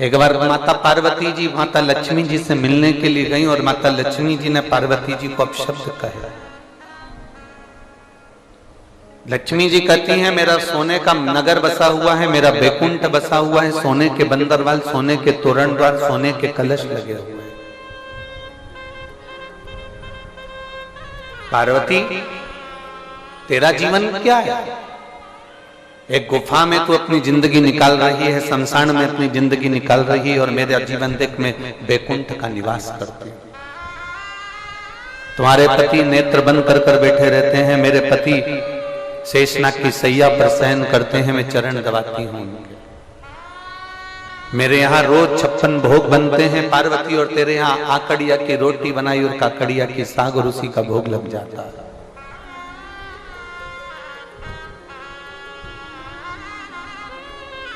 एक बार माता पार्वती जी माता लक्ष्मी जी से मिलने के लिए गई और माता लक्ष्मी जी ने पार्वती जी को अपशब्द कहे। लक्ष्मी जी कहती हैं मेरा सोने का नगर बसा हुआ है, मेरा बैकुंठ बसा हुआ है, सोने के बंदरवाल, सोने के तोरण द्वार, सोने के कलश लगे हुए हैं। पार्वती तेरा जीवन क्या है? एक गुफा में तू अपनी जिंदगी निकाल रही है, शमशान में अपनी जिंदगी निकाल रही है, और मेरा जीवन देख में बैकुंठ का निवास करती हूं। तुम्हारे पति नेत्र बंद कर कर बैठे रहते हैं, मेरे पति शेषनाग की सैया पर शयन करते हैं, मैं चरण दबाती हूं। मेरे यहाँ रोज 56 भोग बनते हैं पार्वती, और तेरे यहाँ आकड़िया की रोटी बनाई और काकड़िया की साग और उसी का भोग लग जाता है।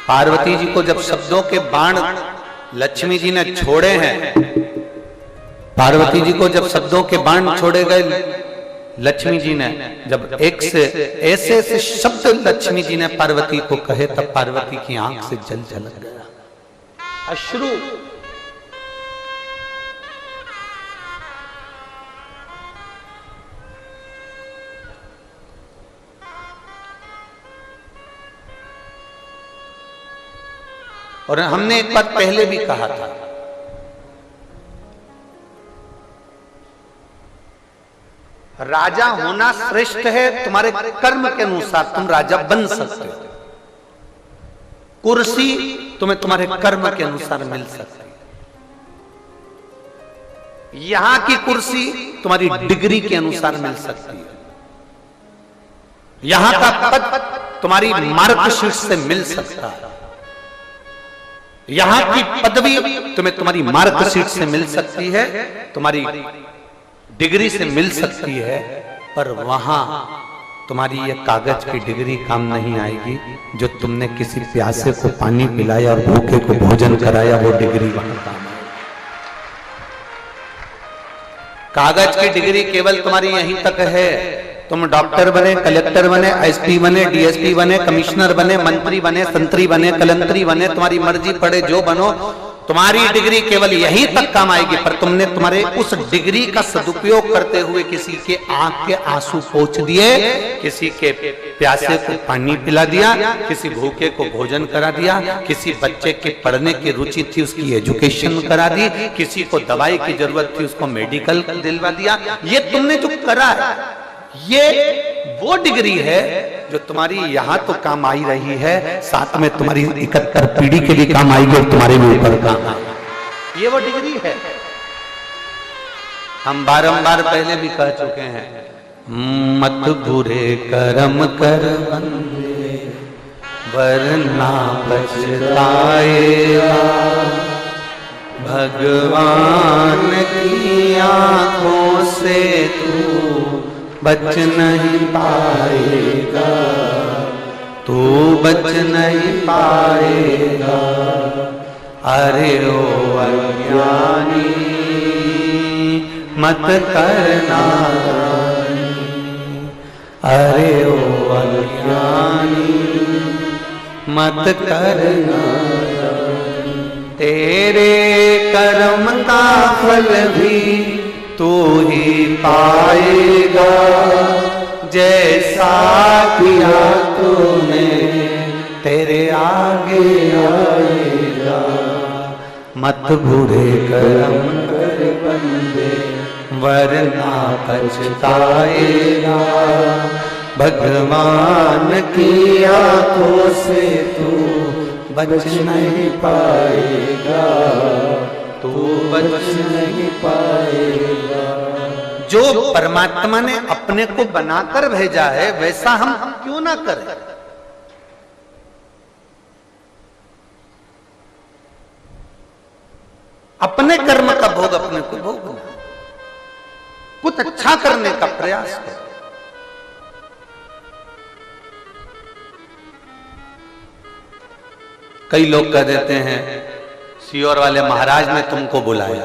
पार्वती जी को जब शब्दों के बाण लक्ष्मी जी ने छोड़े हैं, पार्वती जी को जब शब्दों के बाण छोड़े गए लक्ष्मी जी ने, जब एक से ऐसे ऐसे शब्द लक्ष्मी जी ने पार्वती को कहे, तब पार्वती की आंख से जल झलक गया, अश्रु। और हमने एक बात पहले भी कहा था, राजा होना श्रेष्ठ है, तुम्हारे कर्म के अनुसार तुम राजा बन सकते हो। कुर्सी तुम्हें तुम्हारे कर्म के अनुसार मिल सकती है। यहां की कुर्सी तुम्हारी डिग्री के अनुसार मिल सकती है। यहां का पद तुम्हारी मार्कशीट से मिल सकता है। यहां की पदवी तुम्हें तुम्हारी मार्कशीट से मिल सकती है, तुम्हारी डिग्री से मिल सकती है, पर वहां तुम्हारी ये कागज की डिग्री काम नहीं आएगी। जो तुमने किसी प्यासे को पानी पिलाया और भूखे को भोजन कराया, वो डिग्री वहां काम आएगी। कागज की डिग्री केवल तुम्हारी यहीं तक है। तुम डॉक्टर बने, कलेक्टर बने, एसपी बने, डीएसपी बने, कमिश्नर बने, मंत्री बने, संतरी बने, कलंतरी बने, तुम्हारी मर्जी पड़े जो बनो, तुम्हारी डिग्री केवल यहीं तक काम आएगी। पर तुमने तुम्हारे उस डिग्री का सदुपयोग करते हुए किसी के आंख के आंसू पोंछ दिए, किसी के प्यासे को पानी पिला दिया, किसी भूखे को भोजन करा दिया, किसी बच्चे के पढ़ने की रुचि थी उसकी एजुकेशन करा दी, किसी को दवाई की जरूरत थी उसको मेडिकल दिलवा दिया। ये तुमने जो करा है, ये वो डिग्री है जो तुम्हारी यहां तो काम आई रही है, साथ में तुम्हारी 71 पीढ़ी के लिए काम आएगी और तुम्हारे भी ऊपर काम आएगी। ये वो डिग्री है। हम बारंबार पहले भी कह चुके हैं, मत बुरे कर्म कर बंदे वरना पछताएगा, भगवान की आंखों से तू बच नहीं पाएगा, तू बच नहीं पाएगा। अरे ओ अज्ञानी मत करना, अरे ओ अज्ञानी मत करना, तेरे कर्म का फल भी तू ही पाएगा, जैसा किया तूने तेरे आगे आएगा। मत बुरे कर्म कर बंदे वरना पछताएगा, भगवान की आंखों से तू बच नहीं पाएगा, तू बच नहीं पाएगा। जो परमात्मा ने अपने को बनाकर भेजा है, वैसा हम क्यों ना करें? अपने कर्म का भोग अपने को भोगना, कुछ अच्छा करने का प्रयास करो। कई लोग कह देते हैं सीहोर वाले महाराज ने तुमको बुलाया।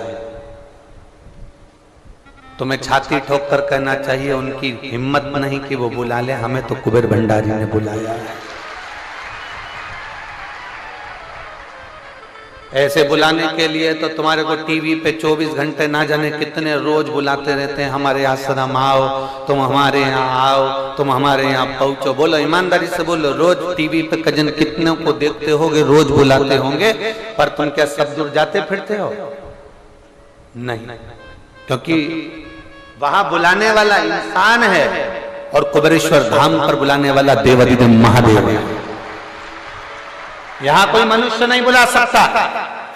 तुम्हें छाती ठोक कर कहना चाहिए उनकी हिम्मत नहीं कि वो बुला ले, हमें तो कुबेर भंडारी ने बुलाया है। ऐसे बुलाने के लिए तो तुम्हारे को टीवी पे 24 घंटे ना जाने कितने रोज बुलाते रहते हैं, हमारे आश्रम आओ, तुम हमारे यहाँ आओ, तुम हमारे यहाँ पहुंचो। बोलो ईमानदारी से बोलो, रोज टीवी पे कजन कितने को देखते होगे, रोज बुलाते होंगे, पर तुम क्या सब दूर जाते फिरते हो? नहीं, क्योंकि वहां बुलाने वाला इंसान है और कुबेरेश्वर धाम पर बुलाने वाला देवाधिदेव महादेव है। यहां कोई मनुष्य नहीं बुला सकता।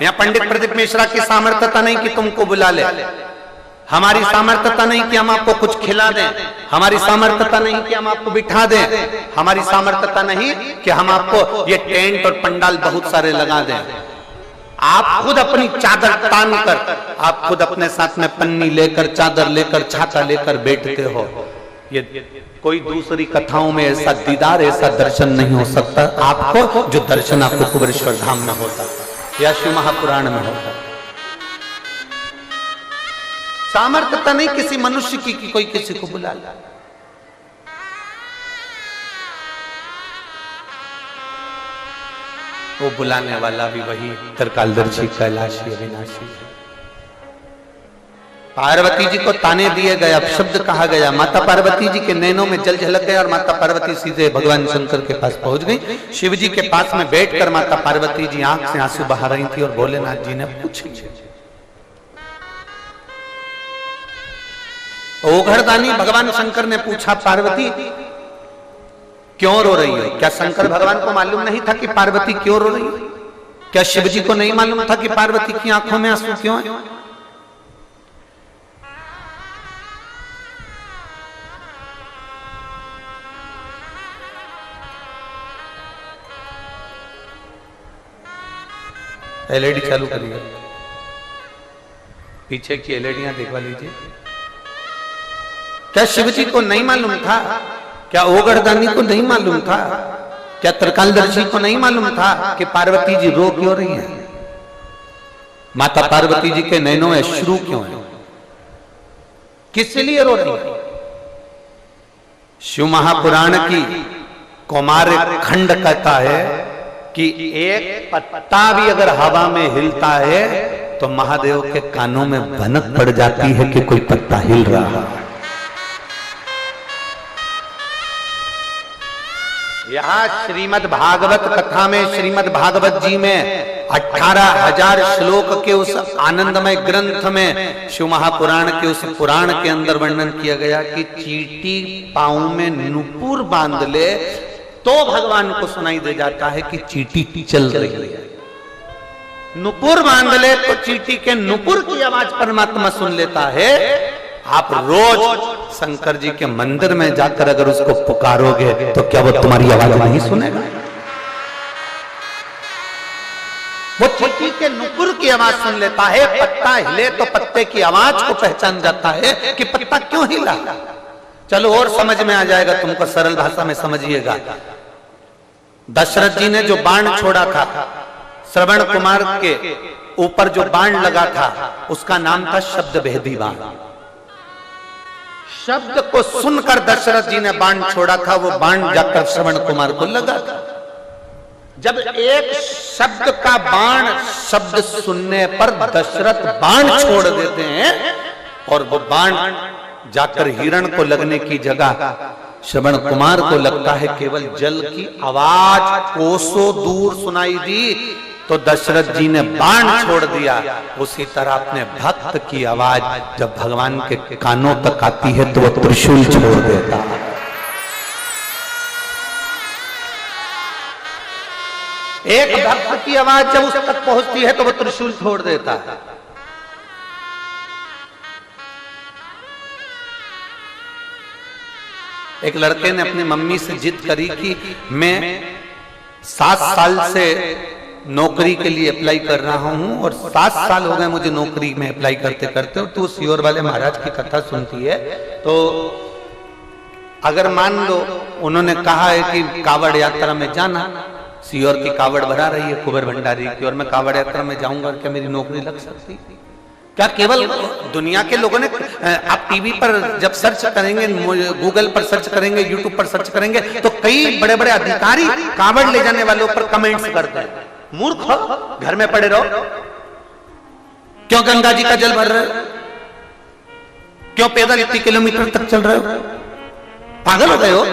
यहाँ पंडित प्रदीप मिश्रा की सामर्थ्यता नहीं कि तुमको बुला ले, हमारी सामर्थ्यता नहीं कि हम आपको कुछ खिला दें, हमारी सामर्थ्यता नहीं कि हम आपको बिठा दें, हमारी सामर्थ्यता नहीं कि हम आपको ये टेंट और पंडाल बहुत सारे लगा दें। आप खुद अपनी चादर तान कर, आप खुद अपने साथ में पन्नी लेकर, चादर लेकर, छाता लेकर बैठते हो। ये कोई दूसरी कथाओं में ऐसा दीदार, ऐसा दर्शन नहीं हो सकता आपको जो दर्शन आपको कुबेरेश्वर धाम में होता या शिव महापुराण में होता। सामर्थ्यता नहीं किसी मनुष्य की कि कोई किसी को बुला ले। वो बुलाने वाला भी वही त्रिकालदर्शी कैलाशी अविनाशी। पार्वती जी को ताने दिए गए, अपशब्द कहा गया, माता पार्वती जी के नैनों में जल झलक गया और माता पार्वती सीधे भगवान शंकर के पास पहुंच गई। शिव जी के पास में बैठकर माता पार्वती जी आंख से आंसू बहा रही थी और भोलेनाथ जी ने पूछा, ओघड़दानी भगवान शंकर ने पूछा, पार्वती क्यों रो रही हो? क्या शंकर भगवान को मालूम नहीं था कि पार्वती क्यों रो रही हो? क्या शिव जी को नहीं मालूम था कि पार्वती की आंखों में आंसू क्यों है? एलईडी चालू करिए, पीछे की एलईडियां देखवा लीजिए। क्या शिव जी को नहीं मालूम था? क्या ओघड़दानी को नहीं मालूम था? क्या त्रिकालदर्शी को नहीं मालूम था कि पार्वती जी रो क्यों रही हैं? माता पार्वती जी के नैनों में अश्रु क्यों है? किस लिए रो रही है? शिव महापुराण की कौमार खंड कहता है कि एक पत्ता भी अगर हवा में हिलता है तो महादेव के कानों में भनक पड़ जाती है कि कोई पत्ता हिल रहा है। यहाँ श्रीमद् भागवत कथा में, श्रीमद् भागवत जी में 18,000 श्लोक के उस आनंदमय ग्रंथ में शिव महापुराण के उस पुराण के अंदर वर्णन किया गया कि चींटी पांव में नुपुर बांध ले तो भगवान को सुनाई दे जाता है कि चींटी चल रही है। नुपुर बांध ले तो चींटी के नुपुर की आवाज परमात्मा सुन लेता है। आप रोज शंकर जी के मंदिर में जाकर अगर उसको पुकारोगे तो क्या वो तुम्हारी आवाज नहीं सुनेगा? वो चींटी के नुपुर की आवाज सुन लेता है। पत्ता हिले तो पत्ते की आवाज को पहचान जाता है कि पत्ता क्यों हिला। चलो और समझ में आ जाएगा तुमको, सरल भाषा में समझिएगा। दशरथ जी ने जो बाण छोड़ा था, श्रवण कुमार के ऊपर जो बाण लगा था, उसका नाम था शब्द भेदी बाण। शब्द को सुनकर दशरथ जी ने बाण छोड़ा था, वो बाण जाकर श्रवण कुमार को लगा था। जब एक शब्द का बाण शब्द सुनने पर दशरथ बाण छोड़ देते हैं और वो बाण जाकर हिरण को लगने की जगह श्रवण कुमार को लगता है केवल जल की आवाज कोसों दूर सुनाई दी, तो दशरथ जी ने बाण छोड़ दिया। उसी तरह अपने भक्त की आवाज जब भगवान के कानों तक आती है तो वो त्रिशूल छोड़ देता है। एक भक्त की आवाज जब उस तक पहुंचती है तो वो त्रिशूल छोड़ देता है। एक लड़के ने अपनी मम्मी से जिद करी कि मैं 7 साल से नौकरी के लिए अप्लाई कर रहा हूं और 7 साल हो गए मुझे नौकरी में अप्लाई करते करते, और तू सीहोर वाले महाराज की कथा सुनती है तो अगर मान लो उन्होंने कहा है कि कावड़ यात्रा में जाना, सीहोर की कावड़ भरा रही है कुबेर भंडारी की, और मैं कावड़ यात्रा में जाऊंगा, क्या मेरी नौकरी लग सकती? क्या केवल दुनिया के लोगों ने, आप टीवी पर जब सर्च करेंगे, गूगल पर सर्च करेंगे, यूट्यूब पर सर्च करेंगे तो कई बड़े बड़े अधिकारी कावड़ ले जाने वालों पर कमेंट्स करते हैं, मूर्ख हो, घर में पड़े रहो। क्यों गंगा जी का जल भर रहे हो? क्यों पैदल इतनी किलोमीटर तक चल रहे हो? पागल हो गए हो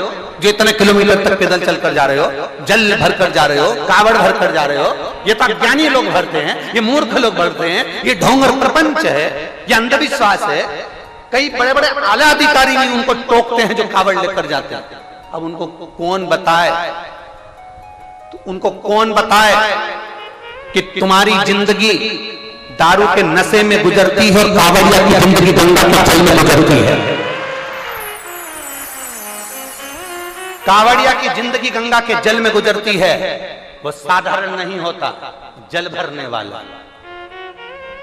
जो इतने किलोमीटर तक पैदल चलकर जा रहे हो, जल भर कर जा रहे हो, कावड़ भर कर जा रहे हो? ये तो अज्ञानी लोग भरते हैं, ये मूर्ख लोग भरते हैं, ये ढोंग और प्रपंच है, ये अंधविश्वास है। कई बड़े बड़े आला अधिकारी भी उनको टोकते हैं जो कावड़ लेकर जाते हैं। अब उनको कौन बताए, तो उनको कौन बताए कि तुम्हारी जिंदगी दारू के नशे में गुजरती है और कावड़िया की जिंदगी गंगा के जल में गुजरती है। कावड़िया की जिंदगी गंगा के जल में गुजरती है। वो साधारण नहीं होता, जल भरने वाला।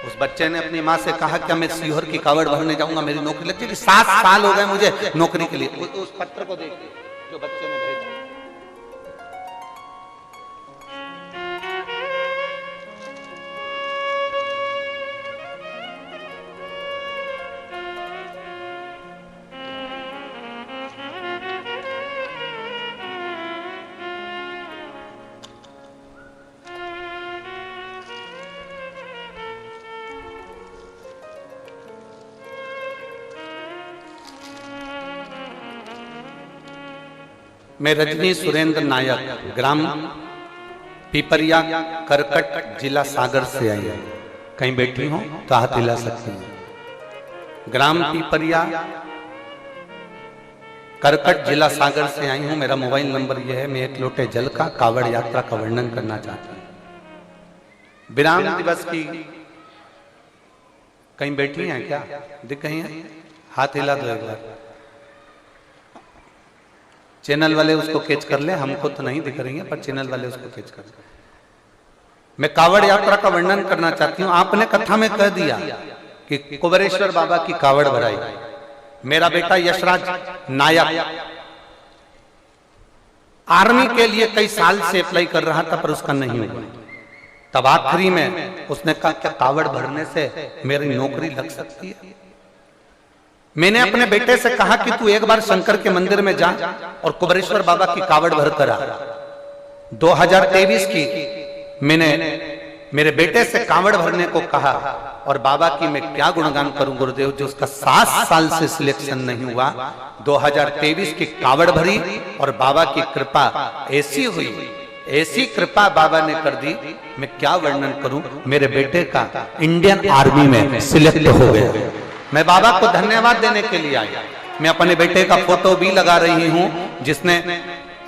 उस बच्चे ने अपनी माँ से कहा कि मैं सीहोर की कावड़ भरने जाऊंगा, मेरी नौकरी लग जाएगी। 7 साल हो गए मुझे नौकरी के लिए। उस पत्र को देखिए जो बच्चे ने भेजा। मैं रजनी सुरेंद्र नायक, ग्राम पीपरिया, करकट, जिला सागर से आई हूं। कहीं बैठी हूं तो हाथ हिला सकती हूं। ग्राम पीपरिया, करकट, जिला सागर से आई हूं। मेरा मोबाइल नंबर यह है। मैं 1 लोटे जल का कावड़ यात्रा का वर्णन करना चाहता हूं। विराम दिवस की कहीं बैठी हैं क्या? दिख गई हैं? हाथ हिला दो एक बार। चैनल वाले उसको कैच कर ले, हमको तो नहीं दिख रही है, पर चैनल वाले उसको कैच कर ले। मैं कावड़ यात्रा का वर्णन करना चाहती हूँ। आपने कथा में कह दिया कि कुबेरेश्वर बाबा की कावड़ भराई। मेरा बेटा यशराज नायक आर्मी के लिए कई साल से अप्लाई कर रहा था, पर उसका नहीं हुआ। तब आखिरी में उसने कहा क्या कावड़ भरने से मेरी नौकरी लग सकती है? मैंने अपने बेटे से कहा कि तू एक बार शंकर के मंदिर में जा और कुबेरेश्वर बाबा की कावड़ भर कर आ। 2023 की मैंने मेरे बेटे से कावड़ भरने को कहा, और बाबा की मैं क्या गुणगान करूं गुरुदेव, जो उसका 7 साल से सिलेक्शन नहीं हुआ। 2023 की कावड़ भरी और बाबा की कृपा ऐसी हुई, ऐसी कृपा बाबा ने कर दी, मैं क्या वर्णन करूं। मेरे बेटे का इंडियन आर्मी में सिलेक्ट हो गया। मैं बाबा को धन्यवाद देने के लिए आई। मैं अपने बेटे का फोटो भी लगा रही हूं, जिसने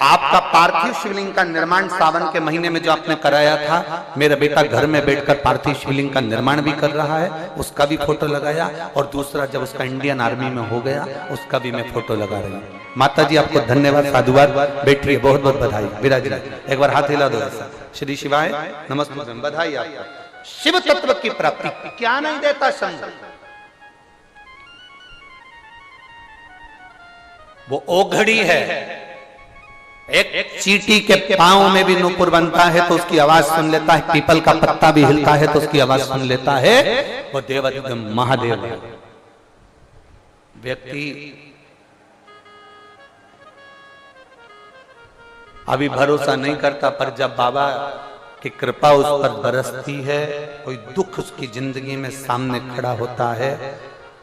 आपका पार्थिव शिवलिंग का निर्माण सावन के महीने में जो आपने कराया था। मेरा बेटा घर में बैठकर पार्थिव शिवलिंग का निर्माण भी कर रहा है, उसका भी फोटो लगाया। और दूसरा जब उसका इंडियन आर्मी में हो गया, उसका भी मैं फोटो लगा रही हूँ। माता जी आपको धन्यवाद, साधुवाद, बैठिए, बहुत बहुत बधाई। विराज एक बार हाथ हिला दो ऐसा। श्री शिवाय नमस्ते, बधाई आपको। शिव तत्व की प्राप्ति क्या नहीं देता संग, वो ओघड़ी है। एक चींटी के पांव में भी नूपुर बनता है तो उसकी आवाज सुन लेता है, पीपल का पत्ता भी हिलता है तो उसकी आवाज सुन लेता है। वो देवाधिदेव महादेव है। व्यक्ति अभी भरोसा नहीं करता, पर जब बाबा की कृपा उस पर बरसती है, कोई दुख उसकी जिंदगी में सामने खड़ा होता है,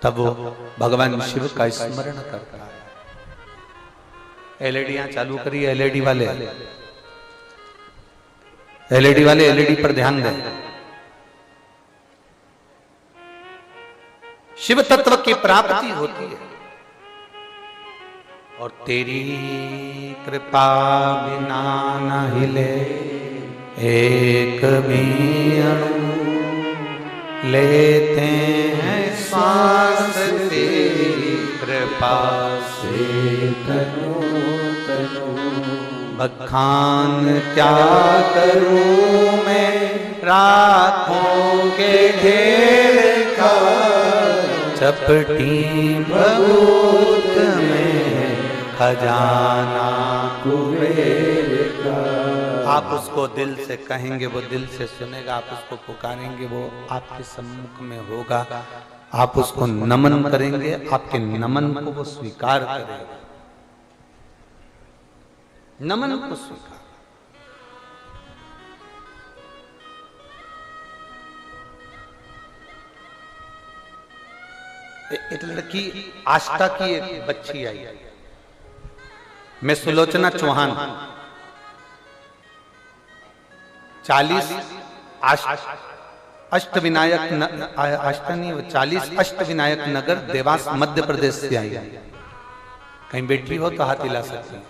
तब वो भगवान शिव का स्मरण करता है। एलईडियां चालू करिए, एलईडी वाले, एलईडी वाले एलईडी पर ध्यान दें। शिव तत्व की प्राप्ति होती है, और तेरी कृपा बिना न हिले एक भी अणु, लेते हैं श्वास तेरी कृपा से तनु तनु। बखान क्या करूं मैं रातों के ढेर का, चपटी भभूत में खजाना कुबेर का। आप उसको दिल से कहेंगे, वो दिल से सुनेगा। आप उसको पुकारेंगे, वो आपके सम्मुख में होगा। आप उसको नमन करेंगे, आपके नमन को वो स्वीकार करेगा। नमन को स्वीकार। एक लड़की आष्टा की एक बच्ची आई, मैं सुलोचना चौहान 40 अष्टविनायक 40 अष्टविनायक नगर देवास मध्य प्रदेश से आई। कहीं बैठी हो तो हाथ हिला सकती।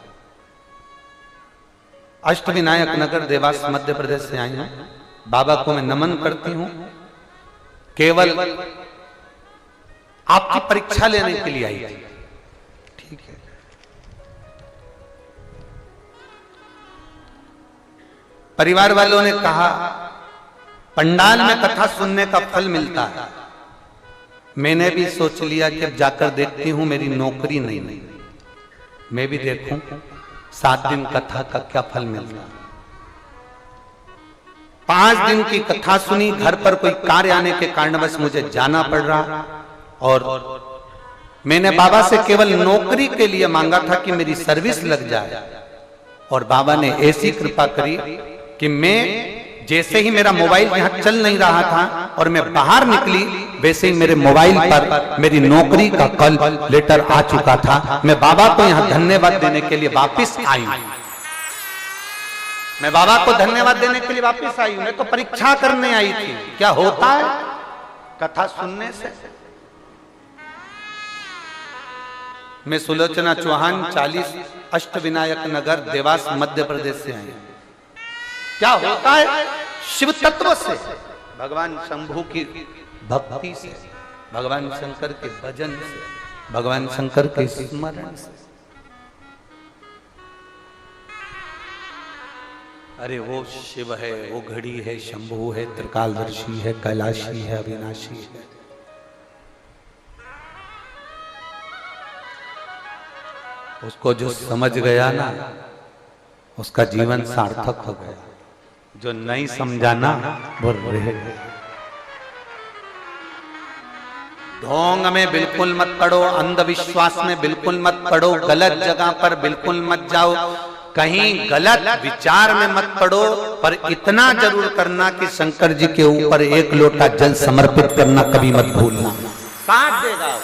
अष्टविनायक नगर देवास मध्य प्रदेश से आई हूं। बाबा को मैं नमन करती हूं। केवल आपकी परीक्षा लेने के लिए आई थी। ठीक है, परिवार वालों ने कहा पंडाल में कथा सुनने का फल मिलता है। मैंने भी सोच लिया कि अब जाकर देखती हूं, मेरी नौकरी नहीं, मैं भी देखूं 7 दिन कथा का क्या फल मिलता है। 5 दिन की कथा सुनी। घर पर कोई कार्य आने के कारणवश मुझे जाना पड़ रहा और मैंने बाबा से केवल नौकरी के लिए मांगा था कि मेरी सर्विस लग जाए, और बाबा ने ऐसी कृपा करी कि मैं जैसे ही मेरा मोबाइल यहां चल नहीं रहा था और मैं बाहर निकली, वैसे ही मेरे मोबाइल पर मेरी नौकरी का कॉल लेटर आ चुका था। मैं बाबा को यहां धन्यवाद देने के लिए वापस आई। मैं बाबा को धन्यवाद देने के लिए वापस आई। मैं तो परीक्षा करने आई थी, क्या होता है कथा सुनने से। मैं सुलोचना चौहान 40 अष्टविनायक नगर देवास मध्य प्रदेश से आई। क्या होता है शिव तत्व से, भगवान शंभू की भक्ति से, भगवान शंकर के भजन से, भगवान शंकर के स्मरण से। अरे वो शिव है, वो घड़ी है, शंभू है, त्रिकालदर्शी है, कैलाशी है, अविनाशी है। उसको जो समझ गया ना, उसका जीवन सार्थक हो गया। जो नहीं समझा ना, वो रह गया। ढोंग में बिल्कुल मत पड़ो, अंधविश्वास में बिल्कुल मत पड़ो, गलत जगह पर बिल्कुल मत जाओ, कहीं गलत विचार में मत पड़ो। पर इतना जरूर करना कि शंकर जी के ऊपर 1 लोटा जल समर्पित करना कभी मत भूलना। साथ देगा।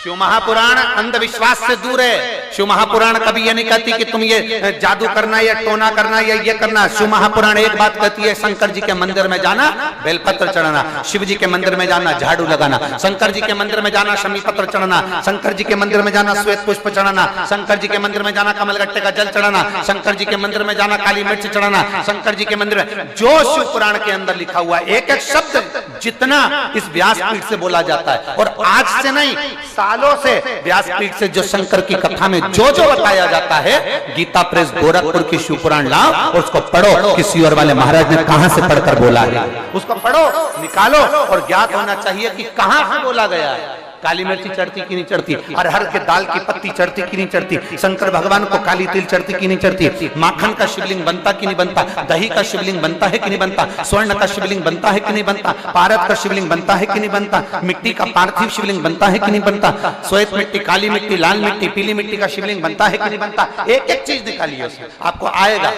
शिव महापुराण अंधविश्वास से दूर है। शिव महापुराण कभी ये नहीं कहती कि तुम ये जादू करना या टोना करना या ये करना। शिव महापुराण एक बात कहती है, शंकर जी के मंदिर में जाना, बेलपत्र चढ़ाना, शिव जी के मंदिर में जाना, झाड़ू लगाना, शंकर जी के मंदिर में जाना, शमी पत्र चढ़ाना, शंकर जी के मंदिर में जाना, श्वेत पुष्प चढ़ाना, शंकर जी के मंदिर में जाना, कमलगट्टे का जल चढ़ाना, शंकर जी के मंदिर में जाना, काली मिर्च चढ़ाना, शंकर जी के मंदिर में। जो शिव पुराण के अंदर लिखा हुआ एक एक शब्द जितना इस व्यासपीठ से बोला जाता है, और आज से नहीं सालों से व्यासपीठ से जो शंकर की कथा में जो बताया जाता है, गीता प्रेस गोरखपुर की शिव पुराण लाओ और उसको पढ़ो। किसी और वाले महाराज ने कहां से पढ़कर बोला है, उसको पढ़ो, निकालो, और ज्ञात होना चाहिए कि कहां से बोला गया है। काली मिर्ची चढ़ती कि नहीं चढ़ती, अरहर के दाल की पत्ती चढ़ती कि नहीं चढ़ती, शंकर भगवान को काली तिल चढ़ती कि नहीं चढ़ती, माखन का शिवलिंग बनता कि नहीं बनता, दही का शिवलिंग बनता है कि नहीं बनता, स्वर्ण का शिवलिंग बनता है कि नहीं बनता, पारद का शिवलिंग बनता है कि नहीं बनता, मिट्टी का पार्थिव शिवलिंग बनता है कि नहीं बनता, श्वेत मिट्टी, काली मिट्टी, लाल मिट्टी, पीली मिट्टी का शिवलिंग बनता है कि नहीं बनता। एक एक चीज निकालिए, उसमें आपको आएगा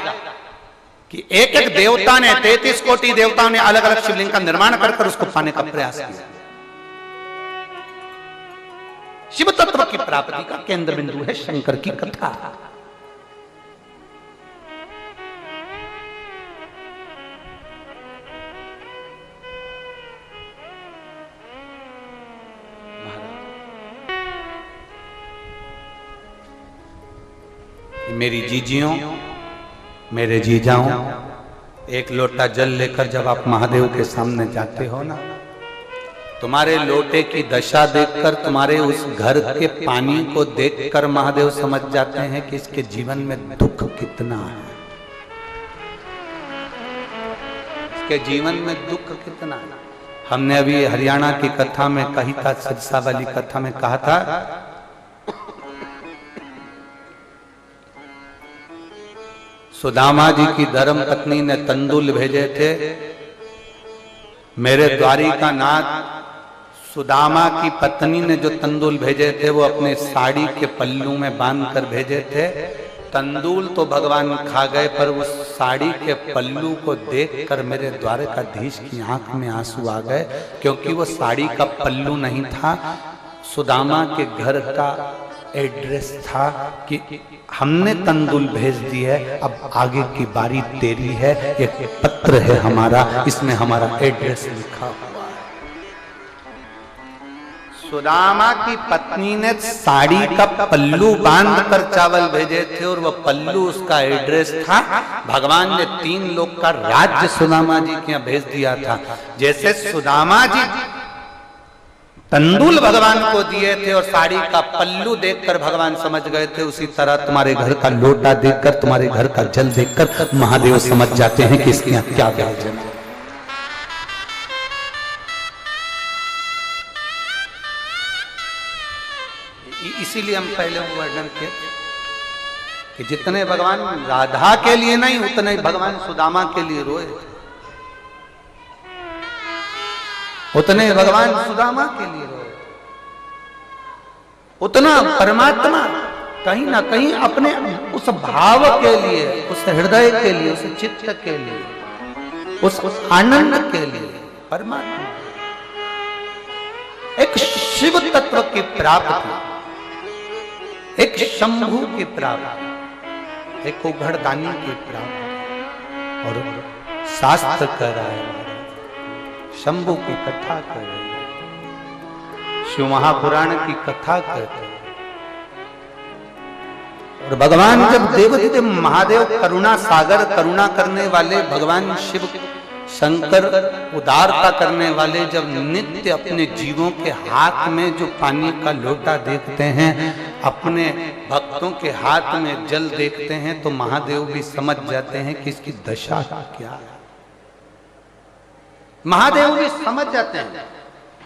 कि एक एक देवता ने 33 कोटि देवताओं ने अलग अलग शिवलिंग का निर्माण कर उसको पाने का प्रयास किया। शिव तत्व की प्राप्ति का केंद्र बिंदु है शंकर की कथा। मेरी जीजियों, मेरे जीजाओं, 1 लोटा जल लेकर जब आप महादेव के सामने जाते हो ना, तुम्हारे लोटे की दशा देखकर, तुम्हारे उस घर के पानी को देखकर महादेव समझ जाते हैं कि इसके जीवन में दुख कितना है, इसके जीवन में दुख कितना है। हमने अभी हरियाणा की कथा में कही था, सिरसा वाली कथा में कहा था, सुदामा जी की धर्म पत्नी ने तंदुल भेजे थे। मेरे द्वारिकानाथ सुदामा की पत्नी ने जो तंदुल भेजे थे वो अपने साड़ी के पल्लू में बांध कर भेजे थे। तंदूल तो भगवान खा गए, पर उस साड़ी के पल्लू को देखकर मेरे द्वारकाधीश की आंख में आंसू आ गए, क्योंकि वो साड़ी का पल्लू नहीं था, सुदामा के घर का एड्रेस था कि हमने तंदूल भेज दी है, अब आगे की बारी तेरी है, एक पत्र है हमारा, इसमें हमारा एड्रेस लिखा हुआ है। सुदामा की पत्नी ने साड़ी का पल्लू बांधकर चावल भेजे थे, और वह पल्लू उसका एड्रेस था। भगवान ने 3 लोग का राज्य सुदामा जी के यहाँ भेज दिया था। जैसे सुदामा जी तंदूल भगवान को दिए थे और साड़ी का पल्लू देखकर भगवान समझ गए थे, उसी तरह तुम्हारे घर का लोटा देखकर, तुम्हारे घर का जल देखकर महादेव समझ जाते हैं कि इसके यहाँ क्या भेजना है। इसीलिए हम पहले वर्णन किए कि जितने भगवान राधा के लिए नहीं, उतने भगवान सुदामा के लिए रोए, उतने भगवान सुदामा के लिए रोए, उतना परमात्मा कहीं ना कहीं अपने उस भाव के लिए, उस हृदय के लिए, उस चित्त के लिए, उस आनंद के लिए परमात्मा एक शिव तत्व की प्राप्ति, एक शंभु की प्राप्ति, एक उघड़दानी की प्राप्ति। और शास्त्र कह रहा है, शंभु की कथा कर रहे हैं, शिव महापुराण की कथा करते हैं। और भगवान जब देव महादेव करुणा सागर, करुणा करने वाले भगवान शिव शंकर, उदारता करने वाले, जब नित्य अपने जीवों के हाथ में जो पानी का लोटा देखते हैं, अपने भक्तों के हाथ में जल देखते हैं, तो महादेव भी समझ जाते हैं कि इसकी दशा क्या है। महादेव भी समझ जाते हैं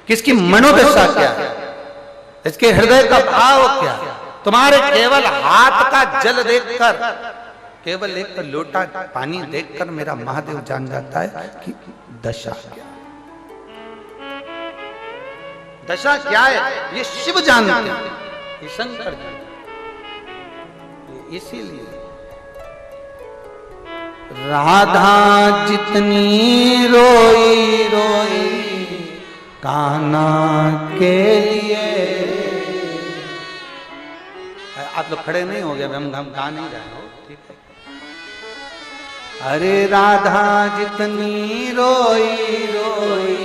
कि इसकी मनोदशा क्या है, इसके हृदय का भाव क्या है। तुम्हारे केवल हाथ का जल देखकर, केवल एक लोटा पानी देखकर मेरा महादेव जान जाता है कि दशा क्या है। दशा क्या है ये शिव जानते हैं, ये शंकर जानते हैं। इसीलिए राधा जितनी रोई रोई कान्हा के लिए। आप लोग खड़े नहीं हो गए, हम गा नहीं रहे हो, ठीक है। अरे राधा जितनी रोई रोई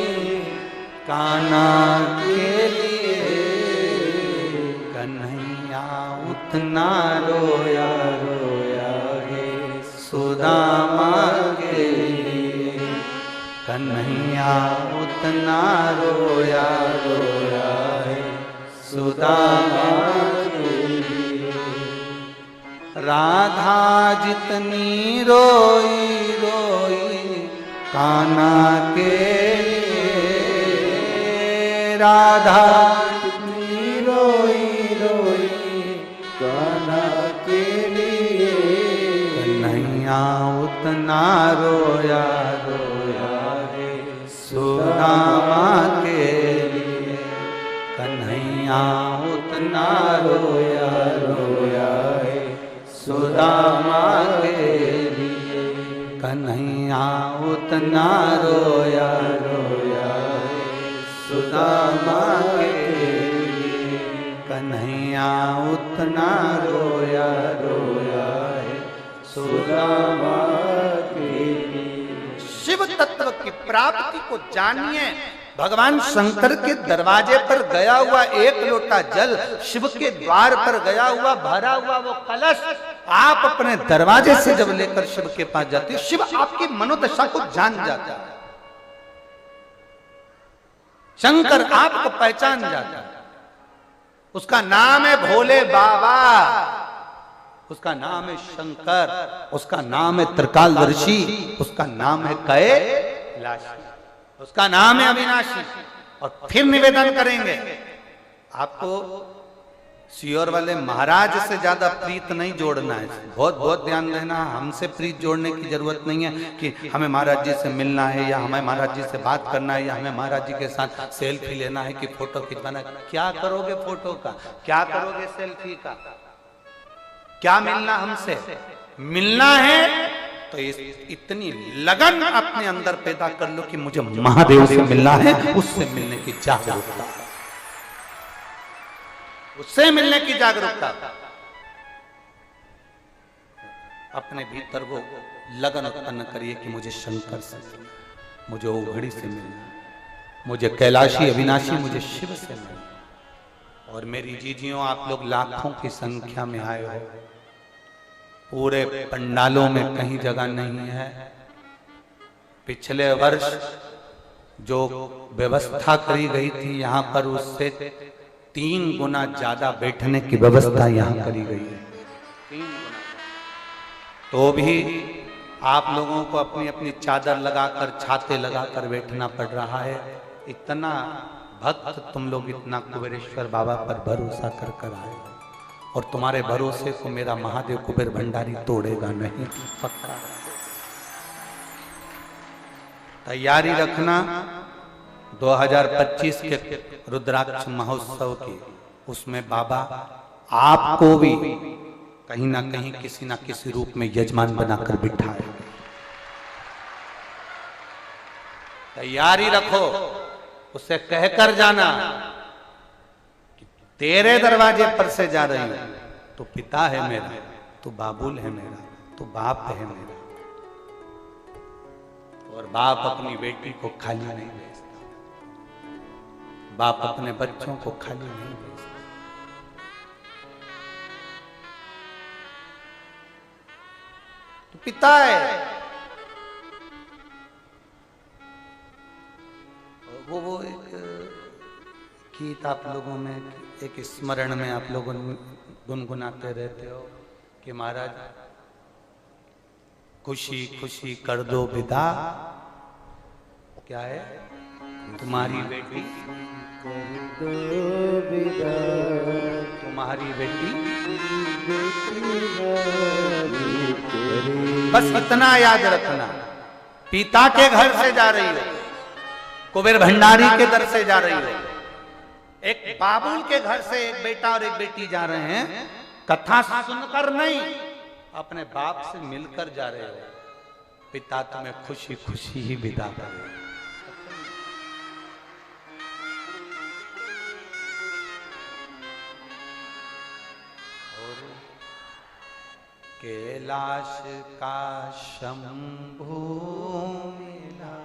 कान्हा के लिए, कन्हैया उतना रोया रोया है सुदामा के लिए, कन्हैया उतना रोया रोया है सुदामा के लिए। राधा जितनी रोई रोई कान्हा के लिए, राधा जितनी रोई रोई कान्हा के लिए, कन्हैया उतना रोया रोया है सुदामा के लिए, कन्हैया उतना रोया रोया है सुदामा के लिए, कन्हैया उतना रोया रोया है सुदामा के लिए, कन्हैया उतना रोया रोया है सुदामा के लिए। शिव तत्व की प्राप्ति को जानिए। भगवान शंकर के दरवाजे पर गया हुआ एक लोटा जल, शिव के द्वार पर गया हुआ भरा हुआ वो कलश, आप अपने दरवाजे से जब लेकर शिव के पास जाते, शिव आपकी मनोदशा को जान जाता है। शंकर आपको पहचान जाता है। उसका नाम है भोले बाबा, उसका नाम है शंकर, उसका नाम है त्रिकालदर्शी, उसका नाम है कैलाशी, उसका नाम है अविनाशी। और फिर निवेदन करेंगे, आपको सियोर वाले महाराज से ज्यादा प्रीत नहीं जोड़ना है। बहुत बहुत ध्यान देना, हमसे प्रीत जोड़ने की जरूरत नहीं है कि हमें महाराज जी से मिलना है या हमें महाराज जी से बात करना है या हमें महाराज जी के साथ सेल्फी लेना है कि फोटो खिंचवाना है। क्या करोगे फोटो का, क्या करोगे सेल्फी का? क्या मिलना हमसे? मिलना है तो इतनी लगन अपने अंदर पैदा कर लो कि मुझे महादेव से मिलना है, उससे मिलने की जागरूकता, उससे मिलने की जागरूकता। अपने भीतर वो लगन उत्पन्न करिए कि मुझे शंकर से, मुझे ओघड़ी से मिलना, मुझे कैलाशी अविनाशी, मुझे शिव से मिलना। और मेरी जीजियों, आप लोग लाखों की संख्या में आए हो, पूरे पंडालों में कहीं जगह नहीं है। पिछले वर्ष जो व्यवस्था करी गई थी यहाँ पर, उससे 3 गुना ज्यादा बैठने की व्यवस्था यहाँ करी गई है, 3 गुना। तो भी आप लोगों को अपनी अपनी चादर लगाकर, छाते लगाकर बैठना पड़ रहा है। इतना भक्त तुम लोग, इतना कुबेरेश्वर बाबा पर भरोसा कर कर आए, और तुम्हारे भरोसे को मेरा महादेव कुबेर भंडारी तोड़ेगा नहीं, पक्का। तैयारी रखना 2025 के रुद्राक्ष महोत्सव की, उसमें बाबा आपको भी कहीं ना कहीं किसी ना किसी रूप में यजमान बनाकर बिठाए। तैयारी रखो, उसे कहकर जाना कि तेरे दरवाजे पर से जा रही हूं, तो पिता है मेरा, तो बाबुल है मेरा, तो बाप है मेरा। और बाप अपनी बेटी को खाली नहीं भेजता, बाप अपने बच्चों को खाली नहीं भेजता। तो पिता है वो एक गीत आप लोगों में, एक स्मरण में आप लोग गुनगुनाते रहते हो कि महाराज खुशी खुशी कर दो विदा, क्या है, तुम्हारी बेटी कर दो विदा, तुम्हारी बेटी। बस इतना याद रखना, पिता के घर से जा रही हो, कुबेर भंडारी के दर से जा रही हो, एक बाबुल के घर से एक बेटा और एक बेटी जा रहे हैं, कथा सुनकर नहीं, अपने बाप से मिलकर जा रहे हो। पिता तुम्हें खुशी खुशी ही विदा करे। कैलाश का शंभू मिला,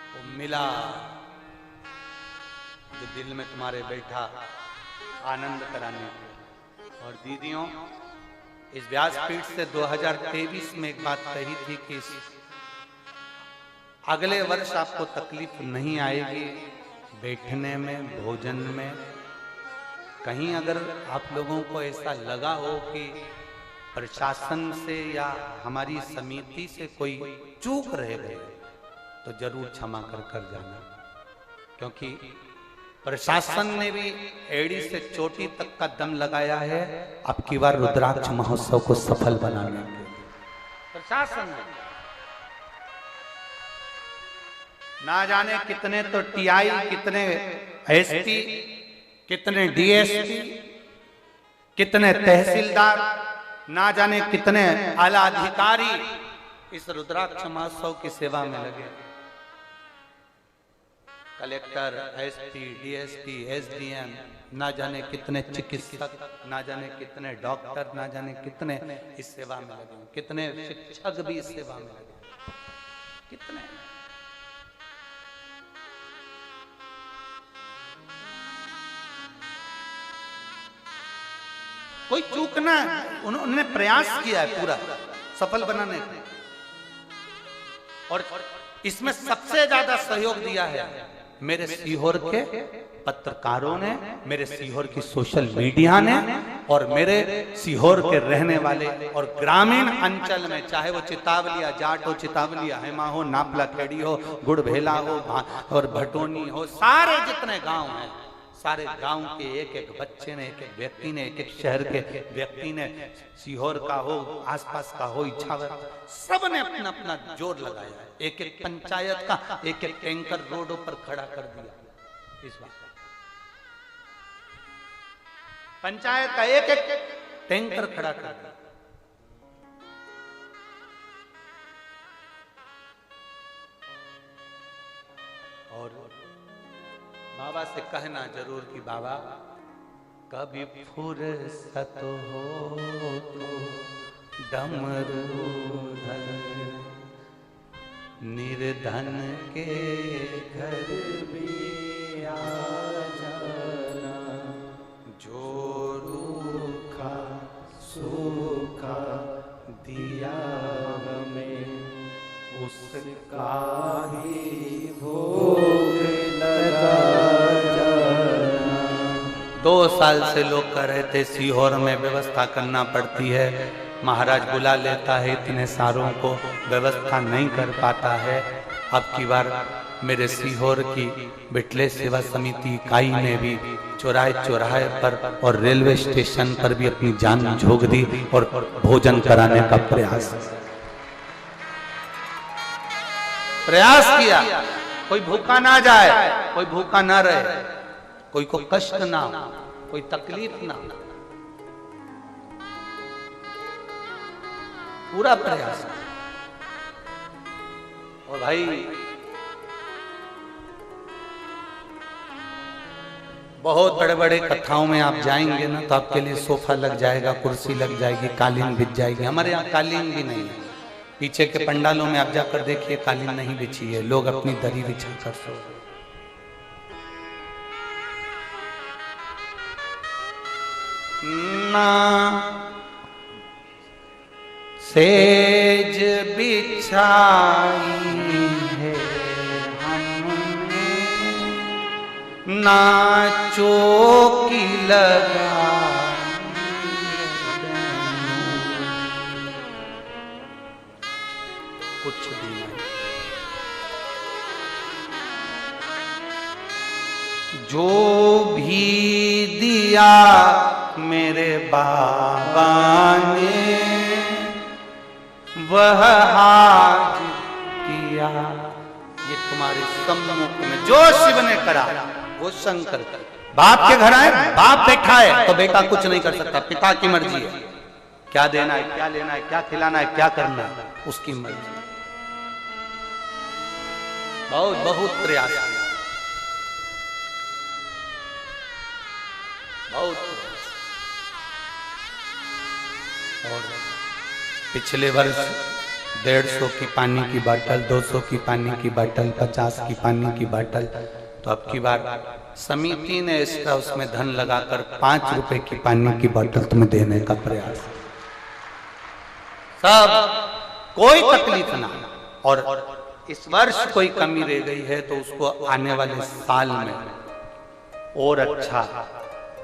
वो मिला जो दिल में तुम्हारे बैठा आनंद कराने को। और दीदियों, इस व्यासपीठ से 2023 में एक बात कही थी कि अगले वर्ष आपको तकलीफ नहीं आएगी बैठने में, भोजन में। कहीं अगर आप लोगों को ऐसा लगा हो कि प्रशासन से या हमारी समिति से कोई चूक रह गए, तो जरूर क्षमा कर कर जाना, क्योंकि प्रशासन ने भी एड़ी से चोटी तक का दम लगाया है अब की बार रुद्राक्ष महोत्सव को सफल बनाने के लिए। प्रशासन ने ना जाने कितने तो टीआई, कितने एसपी, कितने डीएसपी, कितने तहसीलदार, ना जाने कितने आला अधिकारी इस रुद्राक्ष महोत्सव की सेवा में लगे। कलेक्टर, एसपी, डीएसपी, एसडीएम, ना जाने कितने चिकित्सक, ना जाने कितने डॉक्टर, ना जाने कितने इस सेवा में लगे, कितने शिक्षक भी इस सेवा में लगे, कितने। कोई चूक ना, उन्होंने प्रयास किया है पूरा सफल बनाने का, और इसमें सबसे ज्यादा सहयोग दिया है मेरे सीहोर के पत्रकारों ने, मेरे सीहोर की सोशल मीडिया ने, और मेरे सीहोर के रहने वाले और ग्रामीण अंचल में, चाहे वो चितावलिया जाट हो, चितावलिया हेमा हो, नापला खेड़ी हो, गुड़भेला हो और भटोनी हो, सारे जितने गांव हैं, सारे गांव के एक एक बच्चे ने, एक एक व्यक्ति ने, एक एक शहर के व्यक्ति ने, सीहोर का हो, आसपास का हो, इच्छावर, सब ने अपना अपना जोर लगाया। एक एक पंचायत का एक एक टैंकर रोडों पर खड़ा कर दिया। इस बात पंचायत का एक एक टैंकर खड़ा कर दिया। और बाबा से कहना जरूर कि बाबा कभी फुर्सत हो तो डमरूधर निर्धन के घर भी आ जाना, जो रूखा सूखा दिया हमें उसका ही भोग लगा जाना। 2 साल से लोग कह रहे थे सीहोर में व्यवस्था करना पड़ती है, महाराज बुला लेता है इतने सारों को, व्यवस्था नहीं कर पाता है। अब की बार मेरे सीहोर की बिटले सेवा समिति इकाई ने भी चौराहे चौराहे पर और रेलवे स्टेशन पर भी अपनी जान झोंक दी और भोजन कराने का प्रयास किया। कोई भूखा ना जाए, कोई भूखा ना रहे, कोई को कष्ट ना हो, कोई तकलीफ ना हो, पूरा प्रयास। और भाई बहुत बड़े बड़े कथाओं में आप जाएंगे ना तो आपके लिए सोफा लग जाएगा, कुर्सी लग जाएगी, कालीन बिछ जाएगी। हमारे यहाँ कालीन भी नहीं है। पीछे के पंडालों में आप जाकर देखिए कालीन नहीं बिछी है, लोग अपनी दरी बिछा कर सो। ना सेज बिछाई है हमने, ना चौकी लगाई, कुछ भी नहीं। जो भी दिया मेरे बाबा ने वह हाज किया। ये तुम्हारे सम्मुख में जो शिव ने करा वो शंकर कर। बाप के घर आए, बाप बैठा है तो बेटा कुछ नहीं कर सकता, पिता की मर्जी है। क्या देना है, क्या लेना है, क्या खिलाना है, क्या करना है, उसकी मर्जी। बहुत बहुत प्रयास किया, बहुत। और पिछले वर्ष 150 की पानी की बोतल, 200 की पानी की बोतल, 50 की पानी की बोतल, तो अब की बार समिति ने इसका उसमें धन लगाकर 5 रुपए की पानी की बोतल तुम्हें देने का प्रयास। सब कोई तकलीफ ना। और इस वर्ष कोई कमी रह गई है तो उसको आने वाले साल में और अच्छा,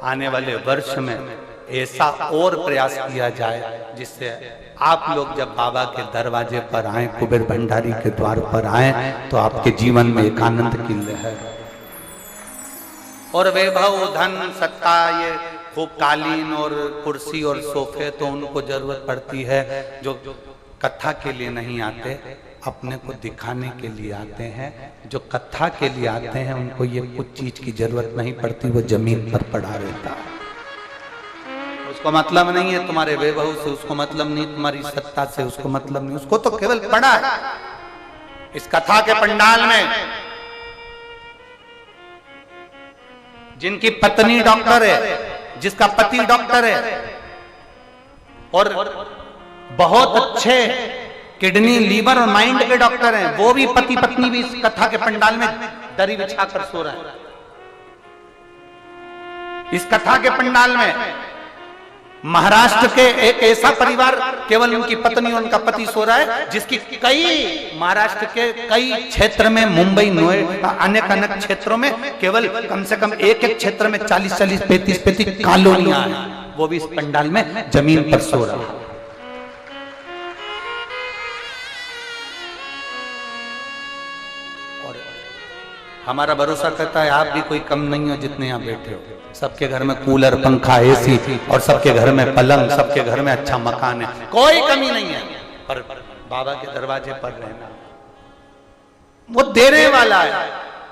आने वाले वर्ष में ऐसा और प्रयास किया जाए जिससे आप लोग जब बाबा के दरवाजे पर आए, कुबेर भंडारी के द्वार पर आए, तो आपके जीवन में एक आनंद की लहर और वैभव, धन, सत्ता, ये खूब कालीन और कुर्सी और सोफे तो उनको जरूरत पड़ती है जो कथा के लिए नहीं आते, अपने को दिखाने के लिए आते हैं। जो कथा के लिए आते हैं उनको ये कुछ चीज की जरूरत नहीं पड़ती, वो जमीन पर पड़ा रहता है। उसको मतलब नहीं है तुम्हारे वैभव से, उसको मतलब नहीं तुम्हारी सत्ता से, उसको मतलब नहीं, उसको तो केवल पड़ा है। इस कथा के पंडाल में जिनकी पत्नी डॉक्टर है, जिसका पति डॉक्टर है और बहुत अच्छे किडनी, लीवर और माइंड के डॉक्टर हैं, वो भी पति पत्नी भी इस कथा के पंडाल में दरी बिछाकर सो रहे हैं। इस कथा के पंडाल में महाराष्ट्र के एक ऐसा परिवार, केवल उनकी पत्नी और उनका पति सो रहा है, जिसकी कई महाराष्ट्र के कई क्षेत्र में, मुंबई, नोएडा, अनेक अनेक क्षेत्रों में केवल कम से कम एक एक क्षेत्र में 40-40, 35-35 कॉलोनियां हैं, वो भी इस पंडाल में जमीन पर सो रहा है। और हमारा भरोसा करता है आप भी कोई कम नहीं हो जितने यहाँ बैठे हो। सबके घर में कूलर, पंखा, एसी और सबके घर में पलंग, सबके घर में अच्छा मकान है, कोई कमी नहीं है। पर बाबा के दरवाजे पर रहना, वो देने वाला है,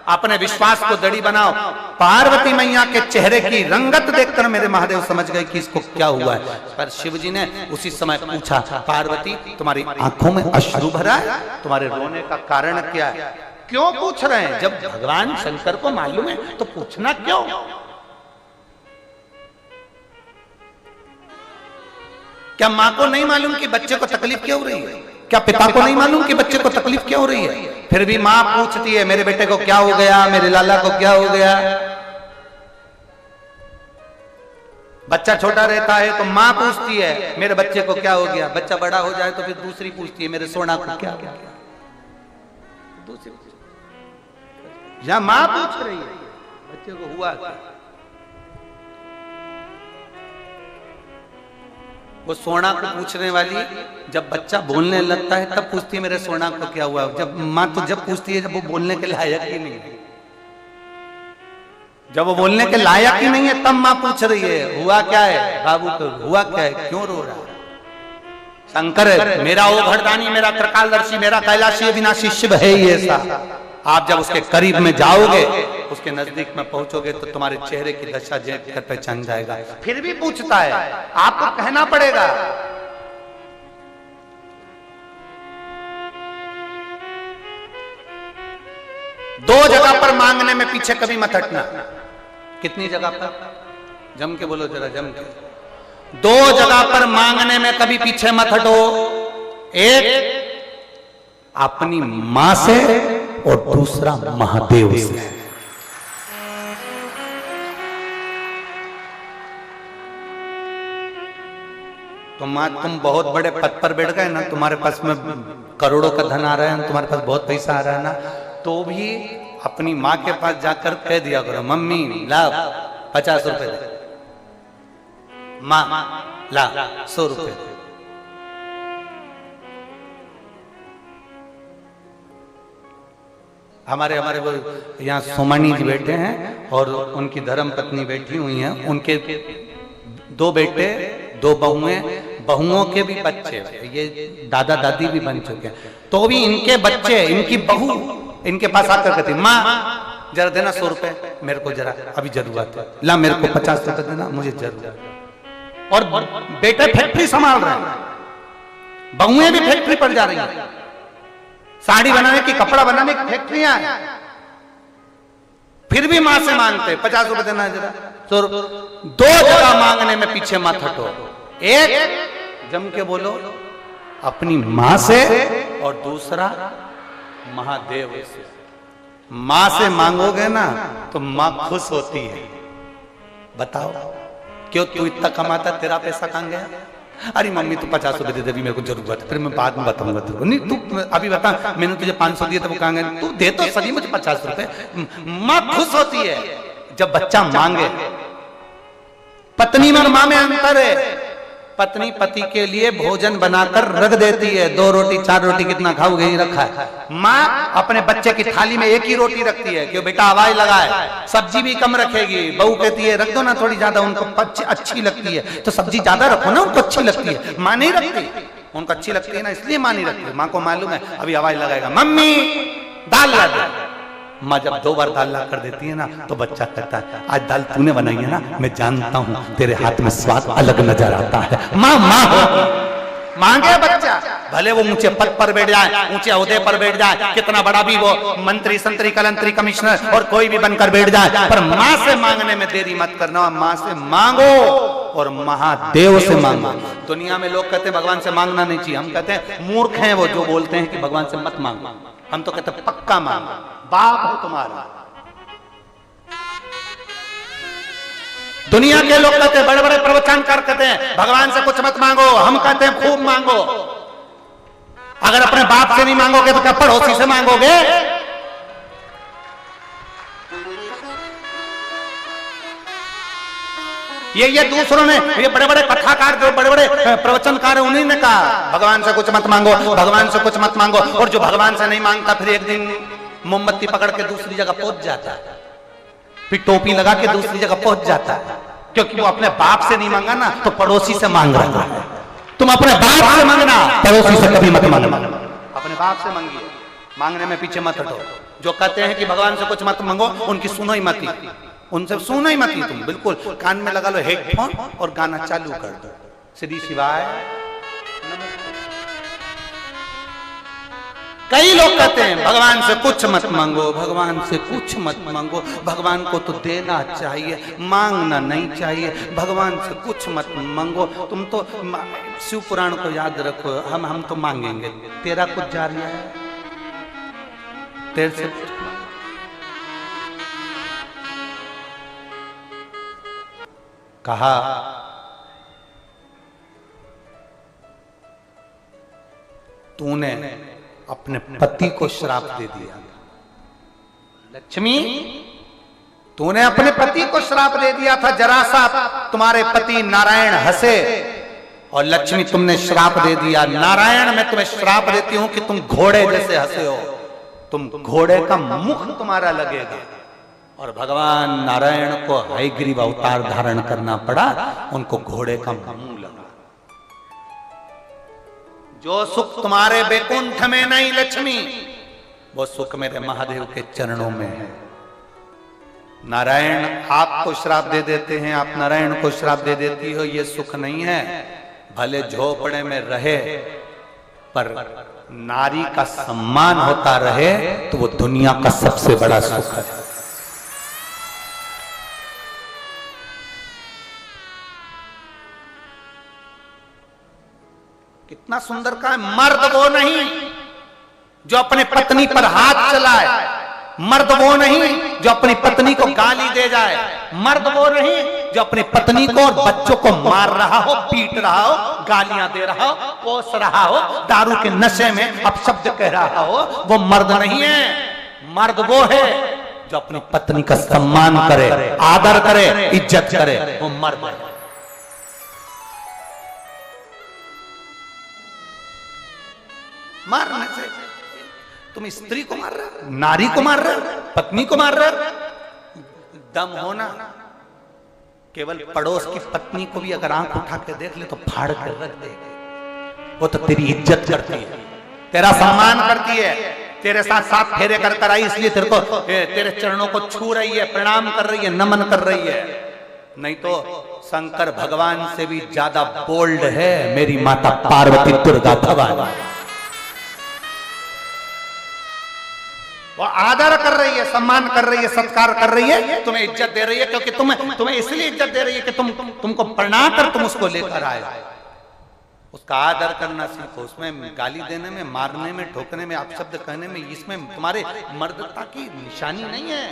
अपने विश्वास को दड़ी बनाओ। पार्वती मैया के चेहरे की रंगत देखकर मेरे महादेव समझ गए कि इसको क्या हुआ है। पर शिव जी ने उसी समय पूछा, पार्वती तुम्हारी आंखों में अश्रु भरा है, तुम्हारे रोने का कारण क्या है? क्यों पूछ रहे हैं? जब भगवान शंकर को मालूम है तो पूछना क्यों? क्या मां को नहीं मालूम कि बच्चे को तकलीफ क्यों हो रही है? क्या पिता को नहीं मालूम कि बच्चे को तकलीफ क्यों हो रही है? फिर भी मां पूछती है, मेरे बेटे को क्या हो गया, मेरे लाला को क्या हो गया। बच्चा छोटा रहता है तो मां पूछती है मेरे बच्चे को क्या हो गया। बच्चा बड़ा हो जाए तो फिर दूसरी पूछती है मेरे सोना को क्या हो गया। दूसरी या मां पूछ रही है बच्चे को हुआ क्या। वो सोना को पूछने वाली जब बच्चा बोलने लगता है तब पूछती है मेरे सोना को क्या हुआ। जब मां तो जब पूछती है जब वो बोलने के लायक ही नहीं है। जब वो बोलने के लायक ही नहीं है तब मां पूछ रही है हुआ क्या है बाबू को, हुआ क्या है, क्यों रो रहा है। शंकर मेरा ओ घरदानी, मेरा त्रिकालदर्शी, मेरा कैलाशी अविनाशी शिव है ही ऐसा। आप जब उसके करीब में जाओगे, उसके नजदीक में पहुंचोगे तो तुम्हारे चेहरे की दशा देख कर पहचान जाएगा। फिर भी पूछता है, आपको कहना पड़ेगा। दो जगह पर मांगने में पीछे कभी मत हटना। कितनी जगह पर? जम के बोलो जरा, जम के। दो जगह पर मांगने में कभी पीछे मत हटो। एक अपनी मां से और दूसरा महादेव से। तो मां तुम बहुत बड़े पद पर बैठ गए ना, तुम्हारे पास में करोड़ों का धन आ रहा है, तुम्हारे पास बहुत पैसा आ रहा है ना, तो भी अपनी मां के पास जाकर कह दिया करो, मम्मी ला 50 रुपए दे, मां ला 100 रुपए। हमारे वो यहाँ सोमानी जी बैठे हैं और उनकी धर्म पत्नी बैठी हुई हैं। उनके 2 बेटे 2 बहुएं, बहुओं के भी बच्चे, ये दादा दादी भी बन चुके हैं, तो भी इनके बच्चे, इनकी बहू इनके पास आकर कहती माँ जरा देना 100 रुपए, मेरे को जरा अभी जरूरत है, ला मेरे को 50 रुपए देना, मुझे जरूरत। और बेटे फैक्ट्री संभाल रहे हैं, बहुएं भी फैक्ट्री पर जा रही हैं, साड़ी बनाने की, कपड़ा बनाने की फैक्ट्रियां हैं, फिर भी मां से मांगते 50 रुपए देना जरा। तो 2 जगह मांगने में पीछे मत हटो। एक जम के बोलो अपनी मां से और दूसरा महादेव से। मां से मांगोगे ना तो मां खुश होती है। बताओ क्यों तू इतना कमाता, तेरा पैसा कहां गया? अरे मम्मी तू 50 रुपए दे दे, अभी मेरे को जरूरत है, फिर मैं बाद में बताऊंगा तेरे को। नहीं तू अभी बता, मैंने तुझे 500 दिए तो वो कहां गए? तू दे तो सही मुझे 50 रुपए। मां खुश होती है जब बच्चा मांगे। पत्नी में और मां में अंतर है। पत्नी पति के लिए भोजन बनाकर रख देती है, 2 रोटी 4 रोटी कितना खाओगे, ही रखा है। माँ अपने बच्चे की थाली में एक ही रोटी रखती है, क्यों बेटा आवाज लगाए, सब्जी भी कम रखेगी। बहू कहती है रख दो ना थोड़ी ज्यादा, उनको अच्छी लगती है तो सब्जी ज्यादा रखो ना, उनको अच्छी लगती है। माँ नहीं रखती, उनको अच्छी लगती है ना, इसलिए माँ नहीं रखती। माँ को मालूम है अभी आवाज लगाएगा मम्मी दाल ला दे। माँ जब 2 बार दाल ला कर देती है ना तो बच्चा कहता है आज दाल तूने बनाई है ना, मैं जानता हूँ तेरे हाथ में स्वाद अलग नजर आता है। माँ माँ मांगे बच्चा, भले वो ऊंचे पद पर बैठ जाए, ऊंचे ओहदे पर बैठ जाए, कितना बड़ा भी वो मंत्री संतरी कलंतरी कमिश्नर और कोई भी बनकर बैठ जाए, पर माँ से मांगने में देरी मत करना। माँ से मांगो और महादेव से मांगो। दुनिया में लोग कहते हैं भगवान से मांगना नहीं चाहिए, हम कहते हैं मूर्ख हैं वो जो बोलते हैं कि भगवान से मत मांगो। हम तो कहते हैं पक्का मांगो, बाप हो तुम्हारा। दुनिया के लोग कहते हैं, बड़े बड़े प्रवचनकार कहते हैं भगवान से कुछ मत मांगो, हम कहते हैं खूब मांगो। अगर अपने बाप से नहीं मांगोगे तो क्या पड़ोसी से मांगोगे? ये दूसरों ने, ये बड़े बड़े कथाकार जो बड़े बड़े प्रवचनकार है उन्हीं ने कहा भगवान से कुछ मत मांगो, भगवान से कुछ मत मांगो। और जो भगवान से नहीं मांगता फिर एक दिन मोमबत्ती पकड़ के दूसरी जगह पहुंच जाता है, फिर टोपी लगा के दूसरी जगह पहुंच जाता है, क्योंकि वो अपने बाप से नहीं मांगा ना तो पड़ोसी से मांग रहा है। तुम अपने बाप से मांगना, पड़ोसी से कभी मत मांगना। अपने बाप से मांगिए, मांगने में पीछे मत हटो। जो कहते हैं कि भगवान से कुछ मत मांगो, उनकी सुनो ही मत, उनसे सुनो ही मत। तुम बिल्कुल कान में लगा लो हेडफोन और गाना चालू कर दो, श्री शिवाय। कई लोग कहते हैं भगवान से कुछ मत मांगो, भगवान से कुछ मत मांगो, भगवान को तो देना चाहिए, मांगना नहीं चाहिए, भगवान से कुछ मत मांगो। तुम तो शिव पुराण को याद रखो, हम तो मांगेंगे, तेरा कुछ जा रहा है, तेरे से कहा तूने अपने पति को श्राप दे दिया। लक्ष्मी, तूने अपने पति को श्राप दे दिया था, जरा सा तुम्हारे पति नारायण हंसे और लक्ष्मी तुमने श्राप दे दिया। नारायण, मैं तुम्हें श्राप देती हूं कि तुम घोड़े जैसे हंसे हो, तुम घोड़े का मुख तुम्हारा लगेगा। और भगवान नारायण को हयग्रीव अवतार धारण करना पड़ा, उनको घोड़े का मुंह लगा। जो सुख तुम्हारे बैकुंठ में नहीं लक्ष्मी, वो सुख मेरे महादेव के चरणों में है। नारायण आपको श्राप दे देते हैं, आप नारायण को श्राप दे देती हो, ये सुख नहीं है। भले झोपड़े में रहे पर नारी का सम्मान होता रहे तो वो दुनिया का सबसे बड़ा सुख है। कितना सुंदर का है। मर्द वो नहीं जो अपने पत्नी पर हाथ चलाए, मर्द वो नहीं जो अपनी पत्नी को गाली दे जाए, मर्द वो नहीं जो अपनी पत्नी को और बच्चों को मार रहा हो, पीट रहा हो, गालियां दे रहा हो, कोस रहा हो, दारू के नशे में अपशब्द कह रहा हो, वो मर्द नहीं है। मर्द वो है जो अपनी पत्नी का सम्मान करे, आदर करे, इज्जत करे, वो मर्द है। मारने से तुम स्त्री को मार रहे हो, नारी को मार रहे हो, पत्नी को मार रहे हो। दम होना, केवल पड़ोस की पत्नी को भी अगर आंख उठा के देख ले तो फाड़ के रख देगी। वो तो तेरी इज्जत करती है, तेरा सम्मान करती है, तेरे साथ साथ फेरे कर आई, इसलिए तेरे को तेरे चरणों को छू रही है, प्रणाम कर रही है, नमन कर रही है। नहीं तो शंकर भगवान से भी ज्यादा बोल्ड है मेरी माता पार्वती दुर्गा भवानी। वो आदर कर रही है, सम्मान कर रही है, सत्कार कर रही है, तुम्हें इज्जत दे रही है, क्योंकि तुम्हें इसलिए इज्जत दे रही है कि तुमको प्रणाम कर तुम उसको लेकर आए। उसका आदर करना सीखो। उसमें गाली देने में, मारने में, ठोकने में, अपशब्द कहने में, इसमें तुम्हारे मर्दता की निशानी नहीं है।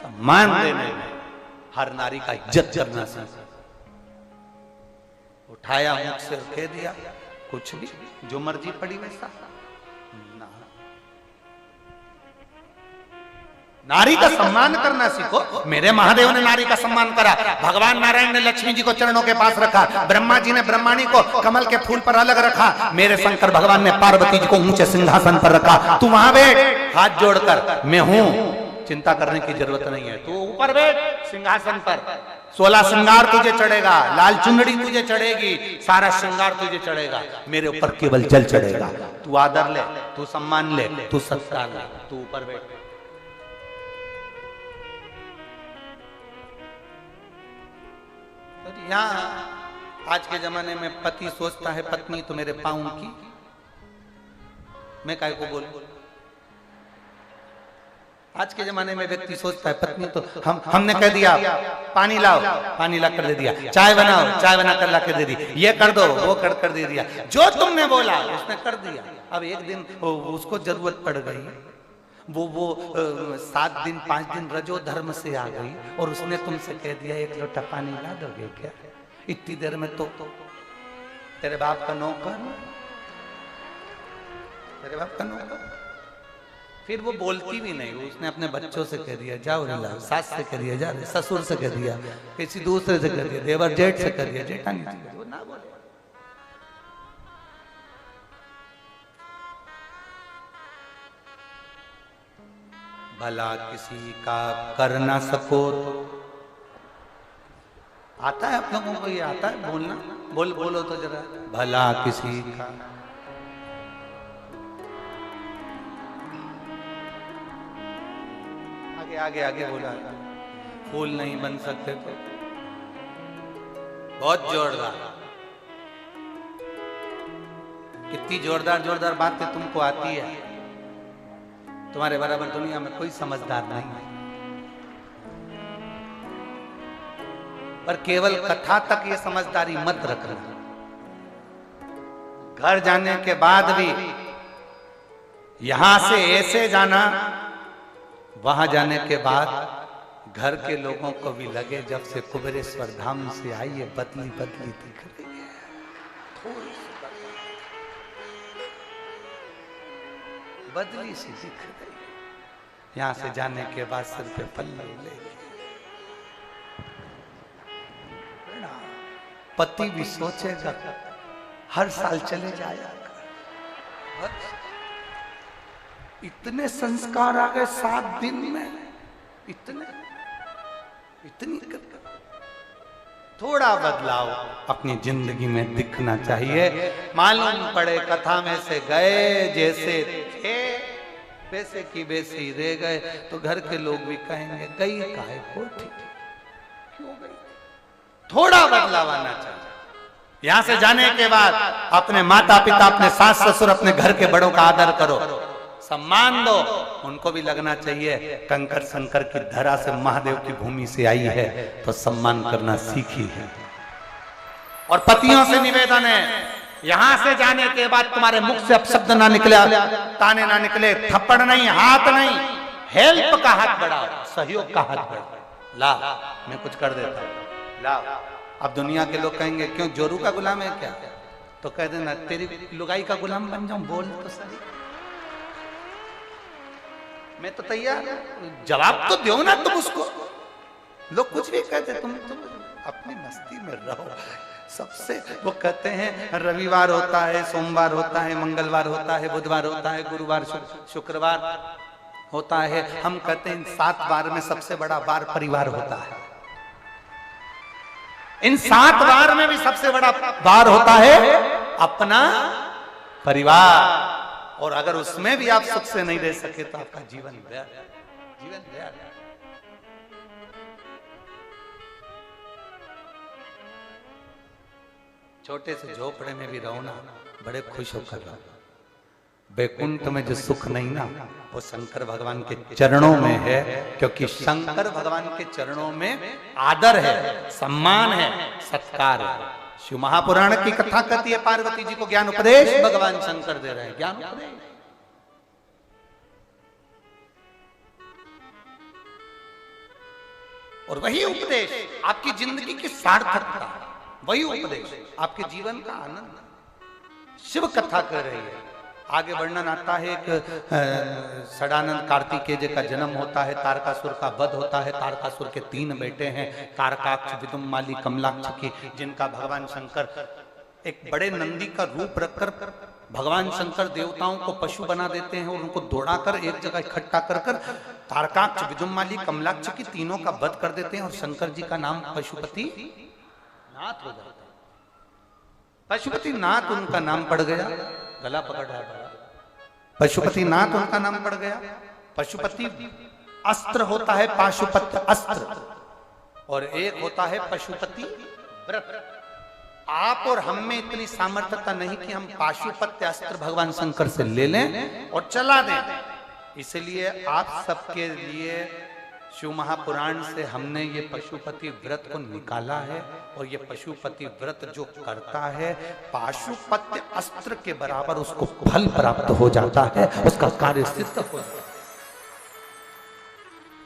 सम्मान देने में, हर नारी का इज्जत करना सीखो। उठाया मुख से कह दिया कुछ भी, जो मर्जी पड़ी वैसा। नारी का सम्मान करना सीखो। मेरे महादेव ने नारी का सम्मान करा, भगवान नारायण ने लक्ष्मी जी को चरणों के पास रखा, ब्रह्मा जी ने ब्रह्माणी को कमल के फूल पर अलग रखा, मेरे शंकर भगवान ने पार्वती जी को ऊंचे सिंहासन पर रखा। तू वहां बैठ हाथ जोड़कर, मैं हूं, चिंता करने की जरूरत नहीं है। तू ऊपर बैठ सिंहासन पर, 16 श्रृंगार तुझे चढ़ेगा, लाल चुनरी तुझे चढ़ेगी, सारा श्रृंगार तुझे चढ़ेगा, मेरे ऊपर केवल जल चढ़ेगा। तू आदर ले, तू सम्मान ले, तू सत्कार ले, तू ऊपर बैठ। यहाँ आज के जमाने में पति सोचता है पत्नी तो मेरे पाँव की, मैं काय को बोलूं। आज के जमाने में व्यक्ति सोचता है पत्नी तो हमने कह दिया पानी लाओ, पानी ला कर दे दिया, चाय बनाओ, चाय बना कर ला कर दे दी, ये कर दो, वो कर दे दिया, जो तुमने बोला उसने कर दिया। अब एक दिन उसको जरूरत पड़ गई, वो 7 दिन 5 दिन रजो धर्म से आ गई और उसने तुमसे कह दिया 1 लोटा पानी ला दोगे क्या? इतनी देर में तो तेरे बाप का नौकर, तेरे बाप का नौकर। फिर वो बोलती भी नहीं, उसने अपने बच्चों से कह दिया जाओ रे लाओ, सास से कह दिया जा, ससुर से कह दिया, किसी दूसरे से कह दिया, देवर जेठ से कह दिया, जेठानी से, वो ना बोले। भला किसी का कर ना सको तो आता है आप लोगों को, ये आता है बोलना, बोलो तो जरा, भला किसी का आगे आगे आगे बोला, फूल नहीं बन सकते तो बहुत जोरदार, कितनी जोरदार जोरदार बातें तुमको आती है, तुम्हारे बराबर दुनिया में कोई समझदार नहीं है। पर केवल कथा तक ये समझदारी मत रखना, घर जाने के बाद भी यहां से ऐसे जाना, वहां जाने के बाद घर के लोगों को भी लगे जब से कुबेरेश्वर धाम से आई है बदली बदली दिख रही है, थोड़ी सी बदली सी दिख रही है। यहां से जाने के बाद सिर पे पल्लू लेके पति भी सोचेगा हर साल चले जाया। इतने संस्कार आ गए 7 दिन में, इतनी थोड़ा बदलाव अपनी जिंदगी में दिखना चाहिए। मालूम पड़े कथा में से गए जैसे थे वैसे की वैसे ही रह गए, तो घर के लोग भी कहेंगे गई काहे को, ठीक क्यों गई। थोड़ा बदलाव आना चाहिए। यहां से जाने के बाद अपने माता पिता, अपने सास ससुर, अपने घर के बड़ों का आदर करो, सम्मान दो। उनको भी लगना चाहिए कंकर शंकर की धरा से, महादेव की भूमि से आई है, तो सम्मान करना सीखी है। और पतियों से निवेदन है, यहां से जाने के बाद तुम्हारे मुख से अपशब्द ना निकले, ताने ना निकले, थप्पड़ नहीं, हाथ नहीं, हेल्प का हाथ बढ़ाओ, सहयोग का हाथ बढ़ाओ। ला मैं कुछ कर देता हूं, ला। अब दुनिया के लोग कहेंगे क्यों जोरू का गुलाम है क्या, तो कह देना तेरी लुगाई का गुलाम बन जाऊं, बोल तो सही, मैं तो तैयार, जवाब तो दो ना तुम उसको। लोग कुछ भी कहते, तुम अपनी मस्ती में रहो। सबसे वो कहते हैं रविवार होता है, सोमवार होता है, मंगलवार होता है, बुधवार होता है, गुरुवार शुक्रवार होता है। हम कहते हैं इन 7 बार में सबसे बड़ा बार परिवार होता है। इन 7 बार में भी सबसे बड़ा बार होता है अपना परिवार। और अगर उसमें भी आप सुख से नहीं रह सके तो आपका जीवन व्यर्थ, जीवन व्यर्थ। छोटे से झोपड़े में भी रहो ना, बड़े खुश होकर रहो। बैकुंठ में जो सुख नहीं ना, वो शंकर भगवान के चरणों में है, क्योंकि शंकर भगवान के चरणों में आदर है, सम्मान है, सत्कार है। शिव महापुराण की कथा कहती है पार्वती जी को ज्ञान उपदेश भगवान शंकर दे रहे हैं, ज्ञान उपदेश। और वही उपदेश आपकी जिंदगी की सार्थकता, वही उपदेश आपके जीवन का आनंद। शिव कथा कर रही है, आगे वर्णन आता है एक षडानंद कार्तिकेय जी का जन्म होता है, तारकासुर का वध होता है। तारकासुर के 3 बेटे हैं, तारकाक्ष, विदुम्माली, कमलाक्ष की, जिनका भगवान शंकर एक बड़े नंदी का रूप रखकर भगवान शंकर देवताओं को पशु बना देते हैं और उनको दौड़ाकर एक जगह इकट्ठा कर तारकाक्ष, विदुम्माली, कमलाक्ष की तीनों का वध कर देते हैं और शंकर जी का नाम पशुपति नाथ हो जाता है। पशुपति नाथ उनका नाम पड़ गया, गला पकड़ रहा है, पशुपति नाथ उनका नाम पड़ गया। पशुपति अस्त्र होता है, पाशुपत अस्त्र, और एक होता है पशुपति व्रत। आप और हम में इतनी सामर्थ्यता नहीं कि हम पाशुपत्य अस्त्र भगवान शंकर से ले लें और चला दें। इसलिए आप सबके लिए शिव महापुराण से हमने ये पशुपति व्रत को निकाला है, और ये पशुपति व्रत जो करता है पाशुपत्य अस्त्र के बराबर उसको फल प्राप्त हो जाता है, उसका कार्य सिद्ध हो जाता है।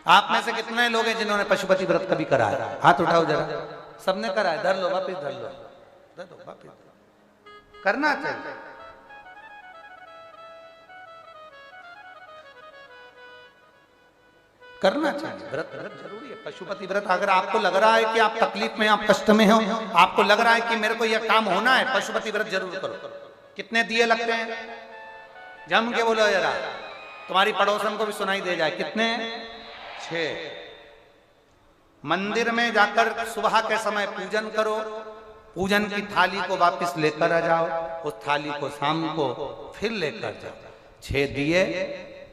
आप में से कितने लोग हैं जिन्होंने पशुपति व्रत कभी कराया? हाथ उठाओ जरा। सबने कराया? धर लो वापिस, धर लो, धर लो वापिस। करना चाहिए। करना चाहिए, व्रत जरूरी है। पशुपति व्रत अगर आपको लग रहा है कि आप तकलीफ में, आप कष्ट में हो, आपको लग रहा है कि मेरे को यह काम होना है, पशुपति व्रत जरूर करो। कितने दिए लगते हैं? जम के बोलो जरा, तुम्हारी पड़ोसन को भी सुनाई दे जाए। कितने? 6। मंदिर में जाकर सुबह के समय पूजन करो, पूजन की थाली को वापस लेकर आ जाओ, उस थाली को शाम को फिर लेकर जाओ। 6 दिए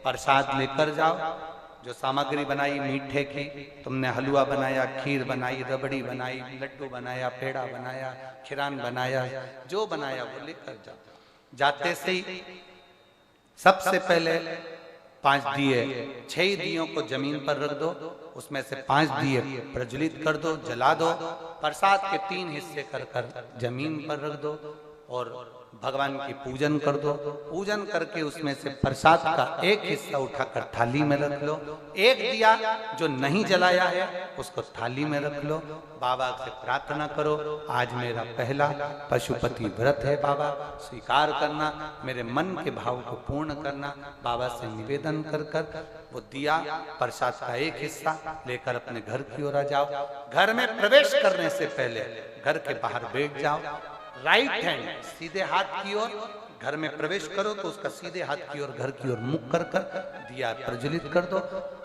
प्रसाद लेकर जाओ, जो सामग्री बनाई मीठे की, तुमने हलवा बनाया, खीर बनाई, रबड़ी बनाई, लड्डू बनाया, पेड़ा बनाया, खिरान बनाया, जो बनाया वो लेकर जाओ। जाते से ही सबसे पहले 5 दिए, 6 दियों को जमीन पर रख दो, उसमें से 5 दिए प्रज्वलित कर दो, जला दो। प्रसाद के 3 हिस्से कर कर जमीन पर रख दो और भगवान की पूजन कर दो। पूजन करके उसमें से प्रसाद का एक हिस्सा उठाकर थाली में रख लो। एक दिया जो नहीं जलाया है उसको थाली में रख लो। बाबा से प्रार्थना करो, आज मेरा पहला पशुपति व्रत है बाबा, स्वीकार करना, मेरे मन के भाव को पूर्ण करना। बाबा से निवेदन कर कर वो दिया प्रसाद का एक हिस्सा लेकर अपने घर की ओर आ जाओ। घर में प्रवेश करने से पहले घर के बाहर बैठ जाओ, राइट हैंड सीधे हाथ की ओर। घर में प्रवेश करो तो उसका सीधे हाथ की ओर घर की ओर मुख कर कर दिया प्रज्वलित कर दो।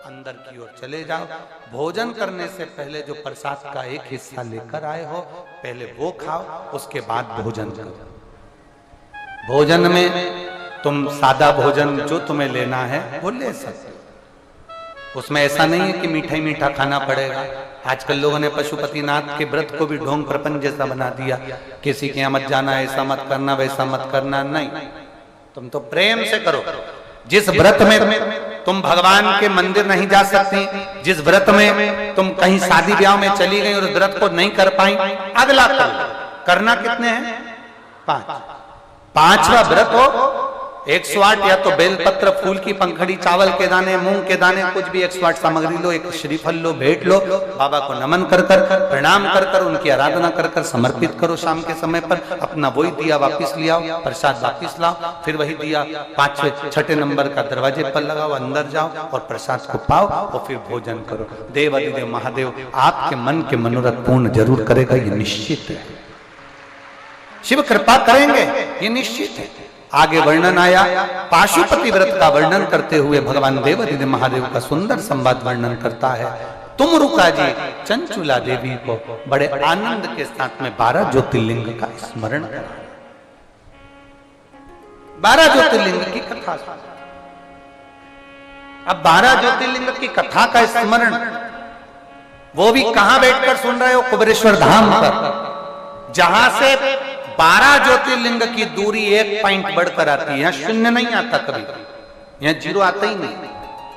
अंदर की ओर चले जाओ। भोजन करने से पहले जो प्रसाद का एक हिस्सा लेकर आए हो पहले वो खाओ, उसके बाद भोजन करो। भोजन में तुम सादा भोजन जो तुम्हें लेना है वो ले सकते हो, उसमें ऐसा नहीं है कि मीठा ही मीठा खाना पड़ेगा। आजकल लोगों ने पशुपतिनाथ के व्रत को भी ढोंग प्रपंच जैसा बना दिया, किसी के यहाँ मत जाना, ऐसा मत करना, वैसा मत करना। नहीं, तुम तो प्रेम से करो। जिस व्रत में तुम भगवान के मंदिर नहीं जा सकती, जिस व्रत में तुम कहीं शादी ब्याह में चली गई और व्रत को नहीं कर पाई, अगला करना कितने हैं? 5। 5वां व्रत हो 108, या तो बेलपत्र, फूल की पंखड़ी, चावल के दाने, मूंग के दाने, कुछ भी 108 सामग्री लो, एक श्रीफल लो, भेंट लो, बाबा को नमन कर कर, प्रणाम कर कर, उनकी आराधना कर कर समर्पित करो। शाम के समय पर अपना वही दिया वापिस ले आओ, प्रसाद वापिस लाओ, फिर वही दिया 5वें 6ठे नंबर का दरवाजे पर लगाओ, अंदर जाओ और प्रसाद को पाओ और फिर भोजन करो। देव अधिदेव महादेव आपके मन के मनोरथ पूर्ण जरूर करेगा, ये निश्चित है। शिव कृपा करेंगे, ये निश्चित है। आगे वर्णन आया, पाशुपति व्रत का वर्णन करते हुए भगवान देवादिदेव महादेव का सुंदर संवाद वर्णन करता है। तुम रुका जी चंचुला देवी को बड़े आनंद के साथ में 12 ज्योतिर्लिंग का स्मरण करा। 12 ज्योतिर्लिंग की कथा। अब 12 ज्योतिर्लिंग की कथा का स्मरण वो भी कहां बैठकर सुन रहे हो? कुबेरेश्वर धाम पर, जहां से 12 ज्योतिर्लिंग की दूरी 1 पॉइंट बढ़कर आती है। यहाँ 0 नहीं आता कभी, यहाँ 0 आता ही नहीं।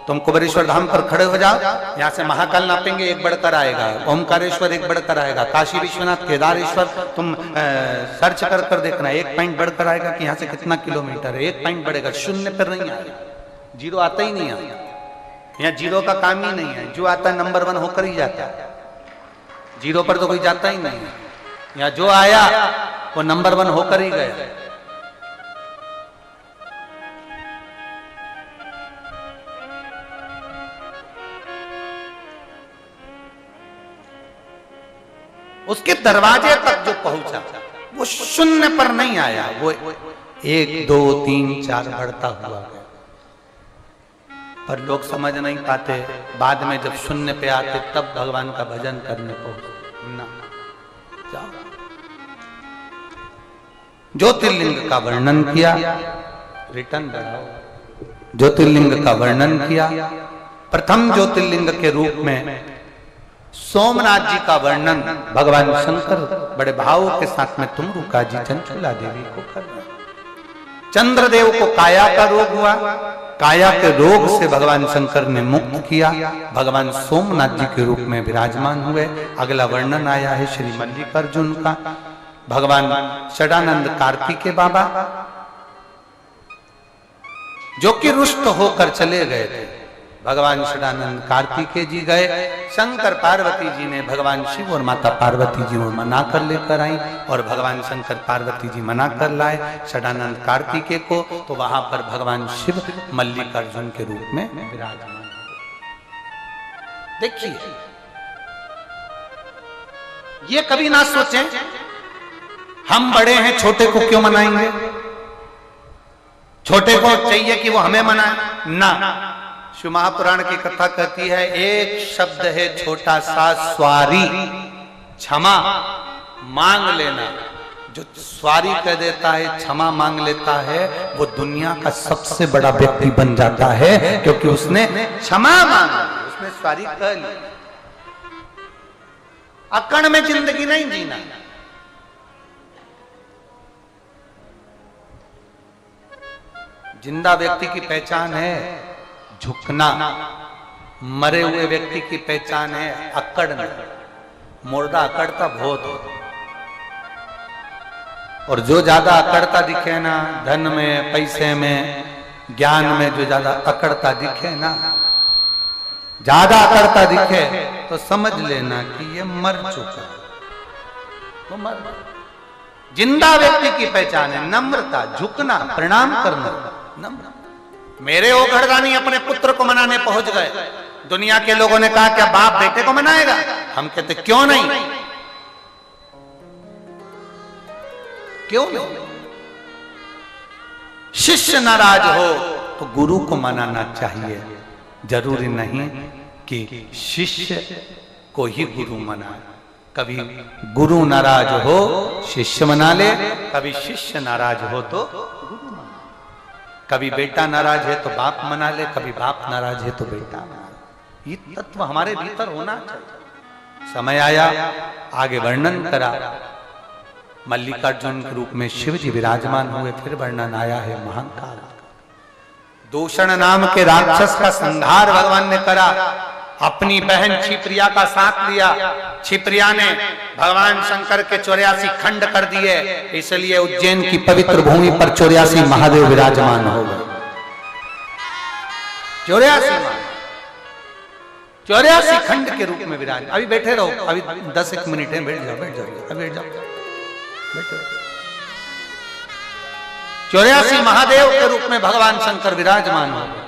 तुम कुबेरेश्वर धाम पर खड़े हो जाओ, यहाँ से महाकाल नापेंगे 1 बढ़कर आएगा, ओमकारेश्वर 1 बढ़कर आएगा, काशी विश्वनाथ, केदारेश्वर तुम सर्च कर कर देखना, 1 पॉइंट बढ़कर आएगा कि यहाँ से कितना किलोमीटर है, 1 पॉइंट बढ़ेगा। 0 पर नहीं आएगा, 0 आता ही नहीं आता। यहाँ 0 का काम ही नहीं है, जो आता है नंबर 1 होकर ही जाता है, 0 पर तो कोई जाता ही नहीं है। यहाँ जो आया वो नंबर 1 होकर ही गया। उसके दरवाजे तक जो पहुंचा वो 0 पर नहीं आया, वो 1 2 3 4 बढ़ता हुआ गया। पर लोग समझ नहीं पाते, बाद में जब 0 पे आते तब भगवान का भजन करने पहुंचते ना। जाओ, ज्योतिर्लिंग का वर्णन किया, रिटर्न बढ़ाओ। ज्योतिर्लिंग का वर्णन किया। प्रथम ज्योतिर्लिंग के रूप में सोमनाथ जी का वर्णन भगवान शंकर बड़े भाव के साथ में तुम रुका जी चंचुला देवी को कर रहे। चंद्रदेव को काया का रोग हुआ, काया के रोग से भगवान शंकर ने मुक्त किया, भगवान सोमनाथ जी के रूप में विराजमान हुए। अगला वर्णन आया है श्री मल्लिकार्जुन का। भगवान षडानंद कार्तिकेय बाबा जो कि रुष्ट होकर चले गए थे, भगवान षडानंद कार्तिकेय जी गए। शंकर पार्वती जी ने भगवान शिव और माता पार्वती जी को मना कर लेकर आई और भगवान शंकर पार्वती जी मना कर लाए षडानंद कार्तिकेय को। तो वहां पर भगवान शिव मल्लिकार्जुन के रूप में विराजमान। देखिए, ये कभी ना सोचें हम बड़े हैं छोटे को क्यों मनाएंगे, छोटे को चाहिए कि वो हमें मनाए ना। शिव महापुराण की कथा कहती है, एक शब्द है छोटा सा स्वारी, क्षमा मांग लेना, जो सॉरी कह देता है, क्षमा मांग लेता है, वो दुनिया का सबसे बड़ा व्यक्ति बन जाता है, क्योंकि उसने क्षमा मांगा, उसने सॉरी कह ली। अकड़ में जिंदगी नहीं जीना। जिंदा व्यक्ति की पहचान है झुकना, मरे हुए व्यक्ति की पहचान है अकड़ना। मुर्दा अकड़ता बहुत हो, और जो ज्यादा अकड़ता दिखे ना, धन में, पैसे में, ज्ञान में, जो ज्यादा अकड़ता दिखे ना, ज्यादा अकड़ता दिखे, तो समझ लेना कि ये मर चुका, वो मर। जिंदा व्यक्ति की पहचान है नम्रता, झुकना, प्रणाम करना, नम्र। मेरे ओ घरदानी अपने पुत्र को मनाने पहुंच गए। दुनिया के लोगों ने कहा क्या बाप बेटे को मनाएगा? हम कहते क्यों नहीं, क्यों नहीं? शिष्य नाराज हो तो गुरु को मनाना चाहिए। जरूरी नहीं कि शिष्य को ही गुरु मनाए। कभी गुरु नाराज हो शिष्य मना ले, कभी शिष्य नाराज हो तो गुरु मना ले, कभी बेटा नाराज है तो बाप मना ले, कभी बाप नाराज है तो बेटा मना ले। ये तत्व हमारे भीतर होना चाहिए। समय आया, आगे वर्णन करा, मल्लिकार्जुन के रूप में शिव जी विराजमान हुए। फिर वर्णन आया है महाकाल। दूषण नाम के राक्षस का संहार भगवान ने करा। अपनी बहन क्षिप्रिया का साथ लिया। क्षिप्रिया ने भगवान शंकर के 84 खंड कर दिए, इसलिए उज्जैन की पवित्र भूमि पर 84 महादेव विराजमान हो गए। 84 खंड के रूप में विराज। अभी बैठे रहो, अभी 10-1 मिनट है, बैठ जाओ, बैठ जाओ, अभी बैठ जाओ, बैठो। 84 महादेव के रूप में भगवान शंकर विराजमान हो गए।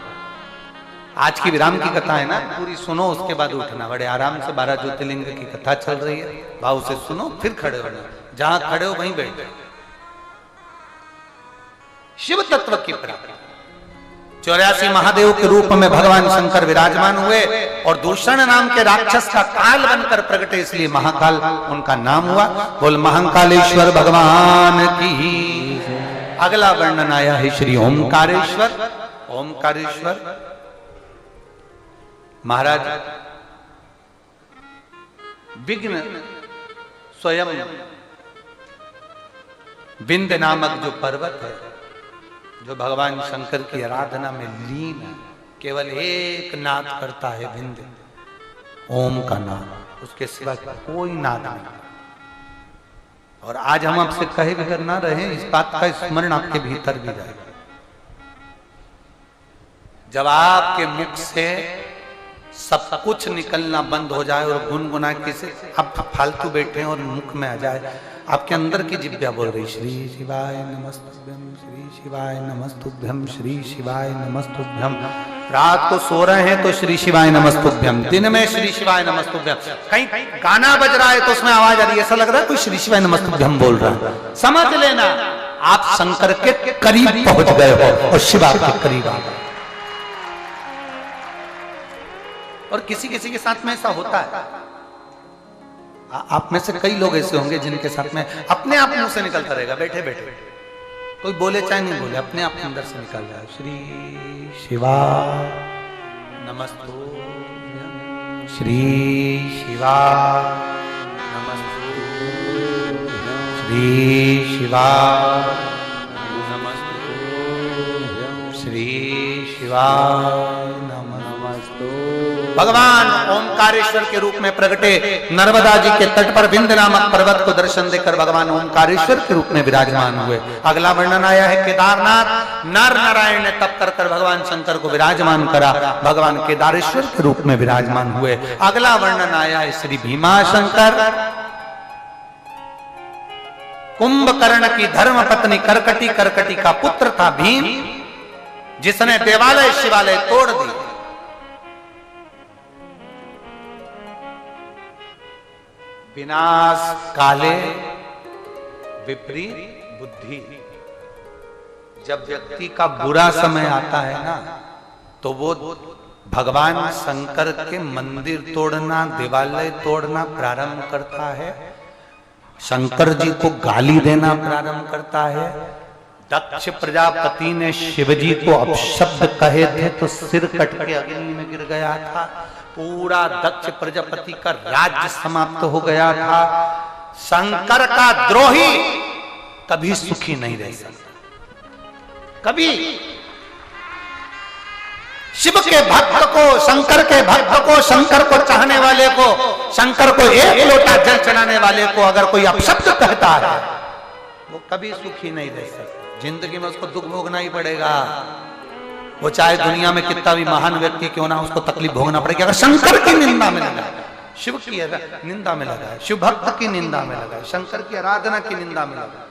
आज की विराम की कथा है ना, पूरी सुनो, उसके बाद उठना। बड़े आराम से 12 ज्योतिर्लिंग की कथा चल रही है, भाव से सुनो, फिर खड़े होना। जहां खड़े हो वहीं बैठ जाओ। शिव तत्व की प्राप्ति। 84 महादेव के रूप में भगवान शंकर विराजमान हुए, और दूषण नाम के राक्षस का काल बनकर प्रगटे, इसलिए महाकाल उनका नाम हुआ। बोल महाकालेश्वर भगवान की। अगला वर्णन आया है श्री ओमकारेश्वर। ओमकारेश्वर महाराज विघ्न स्वयं विंध्य नामक जो पर्वत है, जो भगवान शंकर की आराधना में लीन है, केवल एक नाद करता है विंध्य, ओम का नाद, उसके सिवा कोई नाद नहीं। और आज हम आपसे कहे बिगर ना रहे, इस बात का स्मरण आपके भीतर भी रहे। जब आपके मुख से सब कुछ निकलना बंद हो जाए और गुनगुना किसे आप फालतू बैठे और मुख में आ जाए, आपके अंदर की जिब्या बोल रही श्री शिवाय नमस्तुभ्यम, श्री शिवाय नमस्तुभ्यम, श्री शिवाय नमस्तुभ्यम। रात को सो रहे हैं तो श्री शिवाय नमस्तुभ्यम, दिन में श्री शिवाय नमस्तुभ्यम। कहीं गाना बज रहा है तो उसमें आवाज आ रही है, ऐसा लग रहा है कोई श्री शिवाय नमस्तुभ्यम बोल रहा है। समझ लेना आप शंकर के करीब पहुंच गए हो और शिव आपके करीब आ गए। और किसी किसी के साथ में ऐसा होता है। आप में से कई लोग ऐसे होंगे जिनके साथ में अपने आप मुंह से निकलता रहेगा, बैठे बैठे, कोई बोले चाहे नहीं बोले, अपने आप अंदर से निकल जाए, श्री शिवा नमस्तुभ्यम, श्री शिवा नमस्तुभ्यम, श्री शिवा नमस्तुभ्यम, श्री शिवा भगवान ओमकारेश्वर के रूप में प्रगटे। नर्मदा जी के तट पर विंध्य नामक पर्वत को दर्शन देकर भगवान ओमकारेश्वर के रूप में विराजमान हुए। अगला वर्णन आया है केदारनाथ। नर नारायण ने तप कर कर भगवान शंकर को विराजमान करा, भगवान केदारेश्वर के रूप में विराजमान हुए। अगला वर्णन आया है श्री भीमाशंकर। कुंभकर्ण की धर्म पत्नी करकटी, करकटी का पुत्र था भीम, जिसने देवालय शिवालय तोड़ दी। विनाश काले विपरीत बुद्धि। जब व्यक्ति का बुरा समय आता है ना, तो वो भगवान शंकर के मंदिर तोड़ना, देवालय तोड़ना प्रारंभ करता है। शंकर जी को गाली देना प्रारंभ करता है। दक्ष प्रजापति ने शिव जी को अपशब्द कहे थे तो सिर कट के अग्नि में गिर गया था। पूरा दक्ष प्रजापति का राज्य समाप्त हो गया था। शंकर का द्रोही कभी सुखी नहीं रह सकता, कभी। शिव के भक्त को, शंकर के भक्त को, शंकर को चाहने वाले को, शंकर को एक लोटा जल चढ़ाने वाले को अगर कोई अपशब्द कहता है वो कभी सुखी नहीं रह सकता। जिंदगी में उसको दुख भोगना ही पड़ेगा। वो चाहे दुनिया में कितना भी महान व्यक्ति क्यों ना, उसको तकलीफ भोगना पड़ेगी। अगर शंकर की निंदा में लगा, शिव की निंदा में लगा, शिव भक्त की निंदा में लगा, शंकर की आराधना की निंदा में लगा,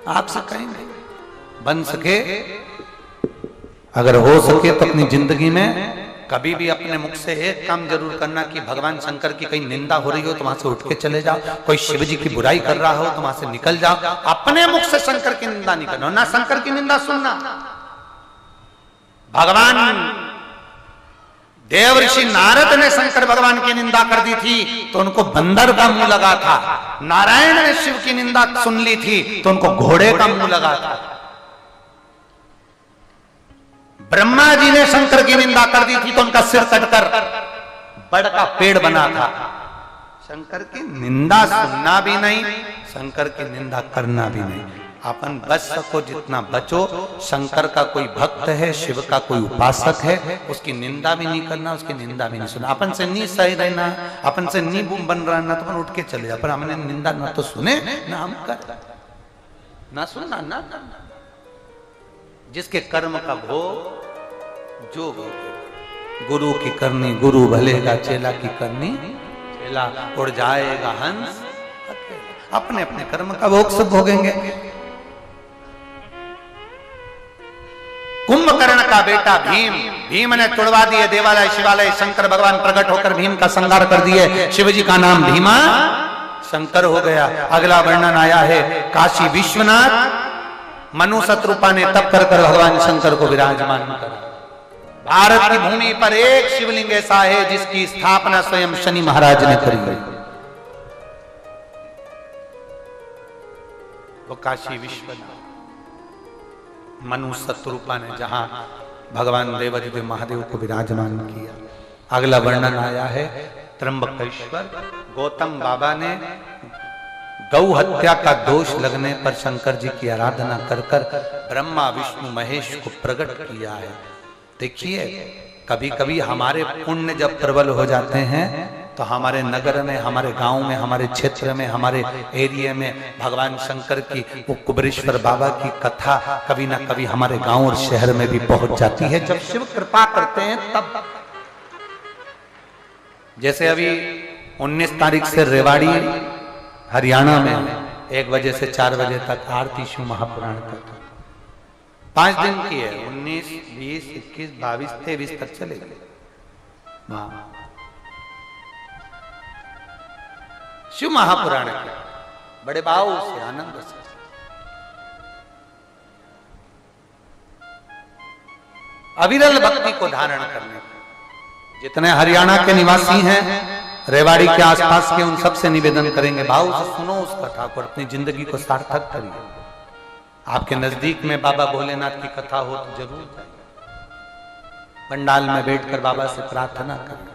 आपसे कहेंगे बन सके, अगर हो सके तो अपनी जिंदगी में कभी भी अपने मुख से एक काम जरूर करना कि भगवान शंकर की कहीं निंदा हो रही हो तो वहां से उठ के चले जाओ। कोई शिव जी की बुराई कर रहा हो तो वहां से निकल जाओ। अपने मुख से शंकर की निंदा नहीं करना, ना शंकर की निंदा सुनना। भगवान देव ऋषि नारद ने शंकर भगवान की निंदा कर दी थी तो उनको बंदर का मुंह लगा था। नारायण ने शिव की निंदा सुन ली थी तो उनको घोड़े का मुंह लगा था। ब्रह्मा जी ने शंकर की निंदा कर दी थी तो उनका सिर कटकर बड़ का पेड़ बना था। शंकर की निंदा सुनना भी नहीं, शंकर की निंदा करना भी नहीं। अपन बच सको जितना बचो। शंकर का कोई भक्त है, शिव का कोई उपासक है, उसकी निंदा भी नहीं करना, उसकी निंदा भी नहीं सुनना। अपन से नहीं सही रहना, अपन से नहीं बन रहना तो अपन उठ के चले जा। पर हमने निंदा ना तो सुने ना हम कर, ना सुनना ना करना। जिसके कर्म का भोग जो भोगे। गुरु की करनी गुरु भलेगा, चेला की करनी चेला। उड़ जाएगा हंस अकेला। अपने अपने कर्म का भोग सब भोगेंगे। कुंभकर्ण का बेटा भीम, भीम ने तुड़वा दिए देवालय शिवालय। शंकर भगवान प्रकट होकर भीम का संहार कर दिए। शिव जी का नाम भीमा शंकर हो गया। अगला वर्णन आया है काशी विश्वनाथ। मनु शत्रुपा ने तप कर भगवान शंकर को विराजमान करा। भारत की भूमि पर एक शिवलिंग ऐसा है जिसकी स्थापना स्वयं शनि महाराज ने करी। वो काशी विश्वनाथ। मनु शत्रुपा ने जहां भगवान देवादिदेव महादेव को विराजमान किया। अगला वर्णन आया है त्र्यंबकेश्वर। गौतम बाबा ने गौ हत्या का दोष लगने पर शंकर जी की आराधना कर ब्रह्मा विष्णु महेश को प्रकट किया है। देखिए कभी कभी हमारे पुण्य जब प्रबल हो जाते हैं तो हमारे नगर में, हमारे गांव में, हमारे क्षेत्र में, हमारे एरिया में भगवान शंकर की वो कुबेरेश्वर बाबा की कथा कभी ना कभी हमारे गांव और शहर में भी पहुंच जाती है। जब शिव कृपा करते हैं तब। जैसे अभी 19 तारीख से रेवाड़ी हरियाणा में 1 बजे से 4 बजे तक आरती शिव महापुराण का 5 दिन की है। 19, 20, 21, 22, 23 तक चलेगी। शिव महापुराण के बड़े भाव से, आनंद से। अविरल भक्ति को धारण करने का जितने हरियाणा के निवासी हैं, रेवाड़ी के आसपास के, उन सब से निवेदन करेंगे भाव से सुनो उस कथा को, अपनी जिंदगी को सार्थक करिए। आपके नजदीक में बाबा भोलेनाथ की कथा हो तो जरूर जाइए। पंडाल में बैठकर बाबा से प्रार्थना करिए,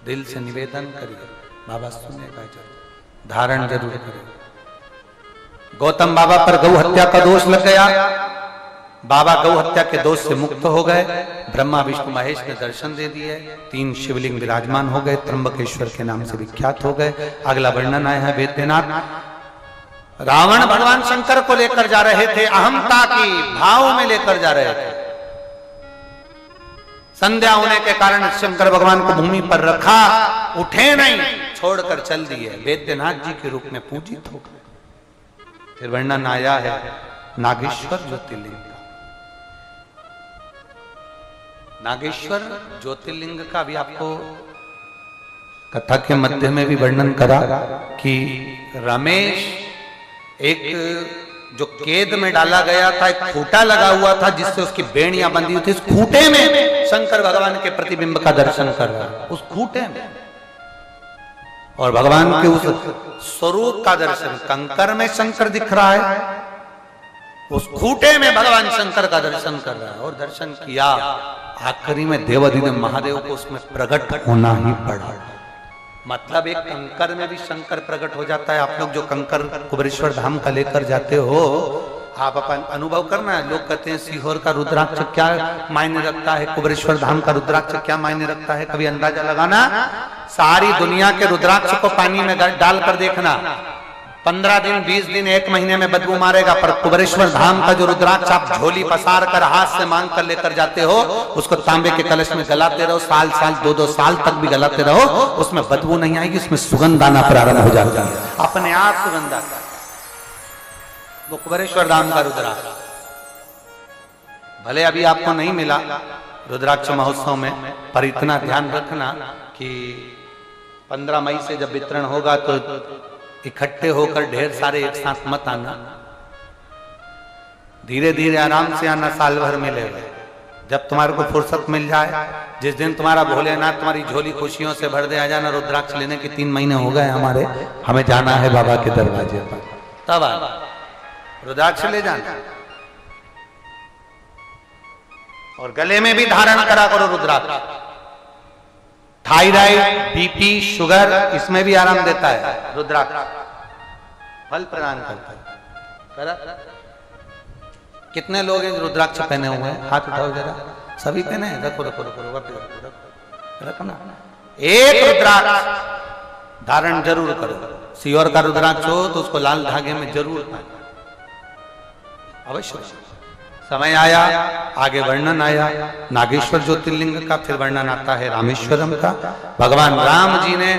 दिल से निवेदन करिए, बाबा सुनेगा जरूर, धारण जरूर करिए। गौतम बाबा पर गौ हत्या का दोष लग गया। बाबा गौ हत्या के दोष से मुक्त हो गए। ब्रह्मा विष्णु महेश ने दर्शन दे दिए। 3 शिवलिंग विराजमान हो गए, त्र्यंबकेश्वर के नाम से विख्यात हो गए। अगला वर्णन आया है वेद्यनाथ। रावण भगवान शंकर को लेकर जा रहे थे, अहमता की भाव में लेकर जा रहे थे। संध्या होने के कारण शंकर भगवान को भूमि पर रखा, उठे नहीं, छोड़कर चल दिए। वेद्यनाथ जी के रूप में पूजित हो गए। फिर वर्णन आया है नागेश्वर ज्योतिर्लिंग का। नागेश्वर ज्योतिर्लिंग का भी आपको कथा के मध्य में भी वर्णन करा कि रमेश एक जो केद में डाला गया था, एक खूंटा लगा हुआ था जिससे उसकी बेड़ियां बंधी हुई थी। उस खूंटे में शंकर भगवान के प्रतिबिंब का दर्शन कर रहा, उस खूंटे में। और भगवान के उस स्वरूप का दर्शन, कंकर में शंकर दिख रहा है, उस खूटे में भगवान शंकर का दर्शन कर रहा है, और दर्शन किया, आखिरी में देवाधिदेव महादेव को उसमें प्रकट होना ही पड़ा। मतलब एक कंकर में भी शंकर प्रकट हो जाता है। आप लोग जो कंकर कुबेरेश्वर धाम का लेकर जाते हो, आप अपन अनुभव करना है। लोग कहते हैं सीहोर का रुद्राक्ष क्या मायने रखता है, कुबेरेश्वर धाम का रुद्राक्ष क्या मायने रखता है, कभी अंदाजा लगाना। सारी दुनिया के रुद्राक्ष को पानी में डालकर देखना, 15 दिन 20 दिन 1 महीने में बदबू मारेगा, पर कुबेरेश्वर धाम का जो रुद्राक्ष आप झोली पसार कर हाथ से मांग कर लेकर जाते हो, उसको तांबे के कलश में गलाते रहो, साल साल 2-2 साल तक भी गलाते रहो, उसमें बदबू नहीं आएगी, उसमें सुगंध आना प्रारंभ हो जाता है, अपने आप सुगंध आता है। वो कुबेरेश्वर धाम का रुद्राक्ष भले अभी आपको नहीं मिला रुद्राक्ष महोत्सव में, पर इतना ध्यान रखना कि 15 मई से जब वितरण होगा तो इकट्ठे होकर ढेर सारे एक साथ मत आना, धीरे धीरे आराम से आना, साल भर मिलेगा। जब तुम्हारे को फुर्सत मिल जाए, जिस दिन तुम्हारा भोलेनाथ तुम्हारी झोली खुशियों से भर दे, आ जाना। रुद्राक्ष लेने के 3 महीने हो गए हमारे, हमें जाना है बाबा के दरवाजे पर, तब रुद्राक्ष ले जाना। और गले में भी धारण करा करो रुद्राक्ष। थायराइड, बीपी, शुगर, इसमें भी आराम देता है रुद्राक्ष, फल प्रदान करता है। कितने लोग हैं रुद्राक्ष पहने हुए हैं? हाथ उठाओ जरा। सभी पहने हैं? रखो रखो रखो रखो रखना। एक रुद्राक्ष धारण जरूर करो। सीहोर का रुद्राक्ष हो तो उसको लाल धागे में जरूर पहनो, अवश्य। समय आया, आगे वर्णन आया नागेश्वर ज्योतिर्लिंग का, फिर वर्णन आता है रामेश्वरम का। भगवान राम जी ने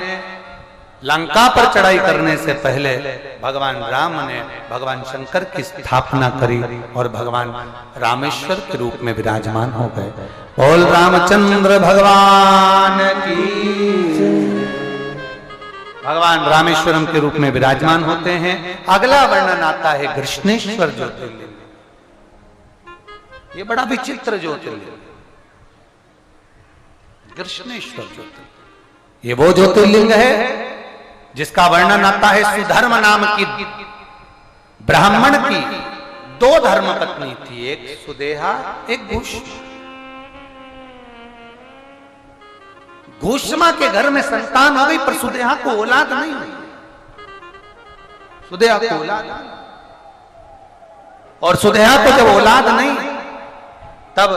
लंका पर चढ़ाई करने से पहले भगवान राम ने भगवान शंकर की स्थापना करी और भगवान रामेश्वर के रूप में विराजमान हो गए। बोल रामचंद्र भगवान की। भगवान रामेश्वरम के रूप में विराजमान होते हैं। अगला वर्णन आता है कृष्णेश्वर ज्योतिर्लिंग। ये बड़ा विचित्र ज्योतिर्लिंग, कृष्णेश्वर ज्योतिर्लिंग। ये वो ज्योतिर्लिंग है जिसका वर्णन आता है सुधर्म नाम की ब्राह्मण की 2 धर्म पत्नी थी, एक सुदेहा, एक घुष्मा। घुष्मा के घर में संतान हो गई, पर सुदेहा को औलाद नहीं हुई। सुदेहा को औलाद, और सुदेहा को जब औलाद नहीं, तब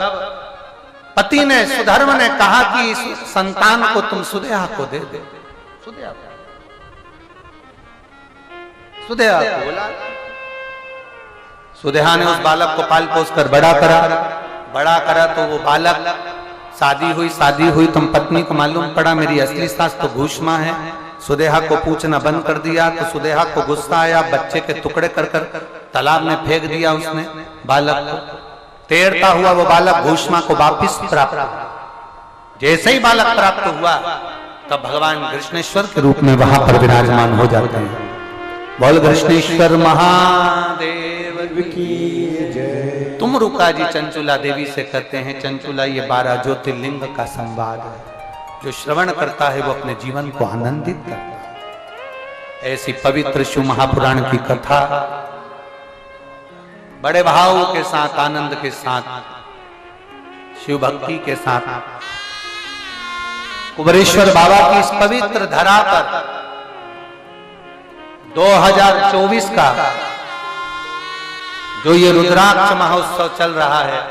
पति ने, सुधर्म ने कहा कि इस संतान को तुम सुदेहा को दे दे। सुदेहा को औलाद। सुदेहा ने उस बालक को पाल पोस कर बड़ा करा तो वो बालक, शादी हुई तुम पत्नी को मालूम पड़ा मेरी असली सास तो घुष्मा है। सुदेहा को पूछना बंद कर दिया, तो सुदेहा को गुस्सा आया, बच्चे के टुकड़े कर तालाब में फेंक दिया उसने बालक को। तैरता हुआ वो बालक घुष्मा को वापिस प्राप्त हुआ। जैसे ही बालक प्राप्त हुआ, तब भगवान कृष्णेश्वर के रूप में वहां पर विराजमान हो जाते हैं। बोल कृष्णेश्वर महादेव की जय। तुम रुका जी चंचुला देवी से कहते हैं, चंचुला ये 12 ज्योतिर्लिंग का संवाद है। जो श्रवण करता है वो अपने जीवन को आनंदित करता है। ऐसी पवित्र शिव महापुराण की कथा बड़े भाव के साथ, आनंद के साथ, शिव भक्ति के साथ कुबेरेश्वर बाबा की इस पवित्र धरा पर 2024 का जो ये रुद्राक्ष महोत्सव चल रहा है,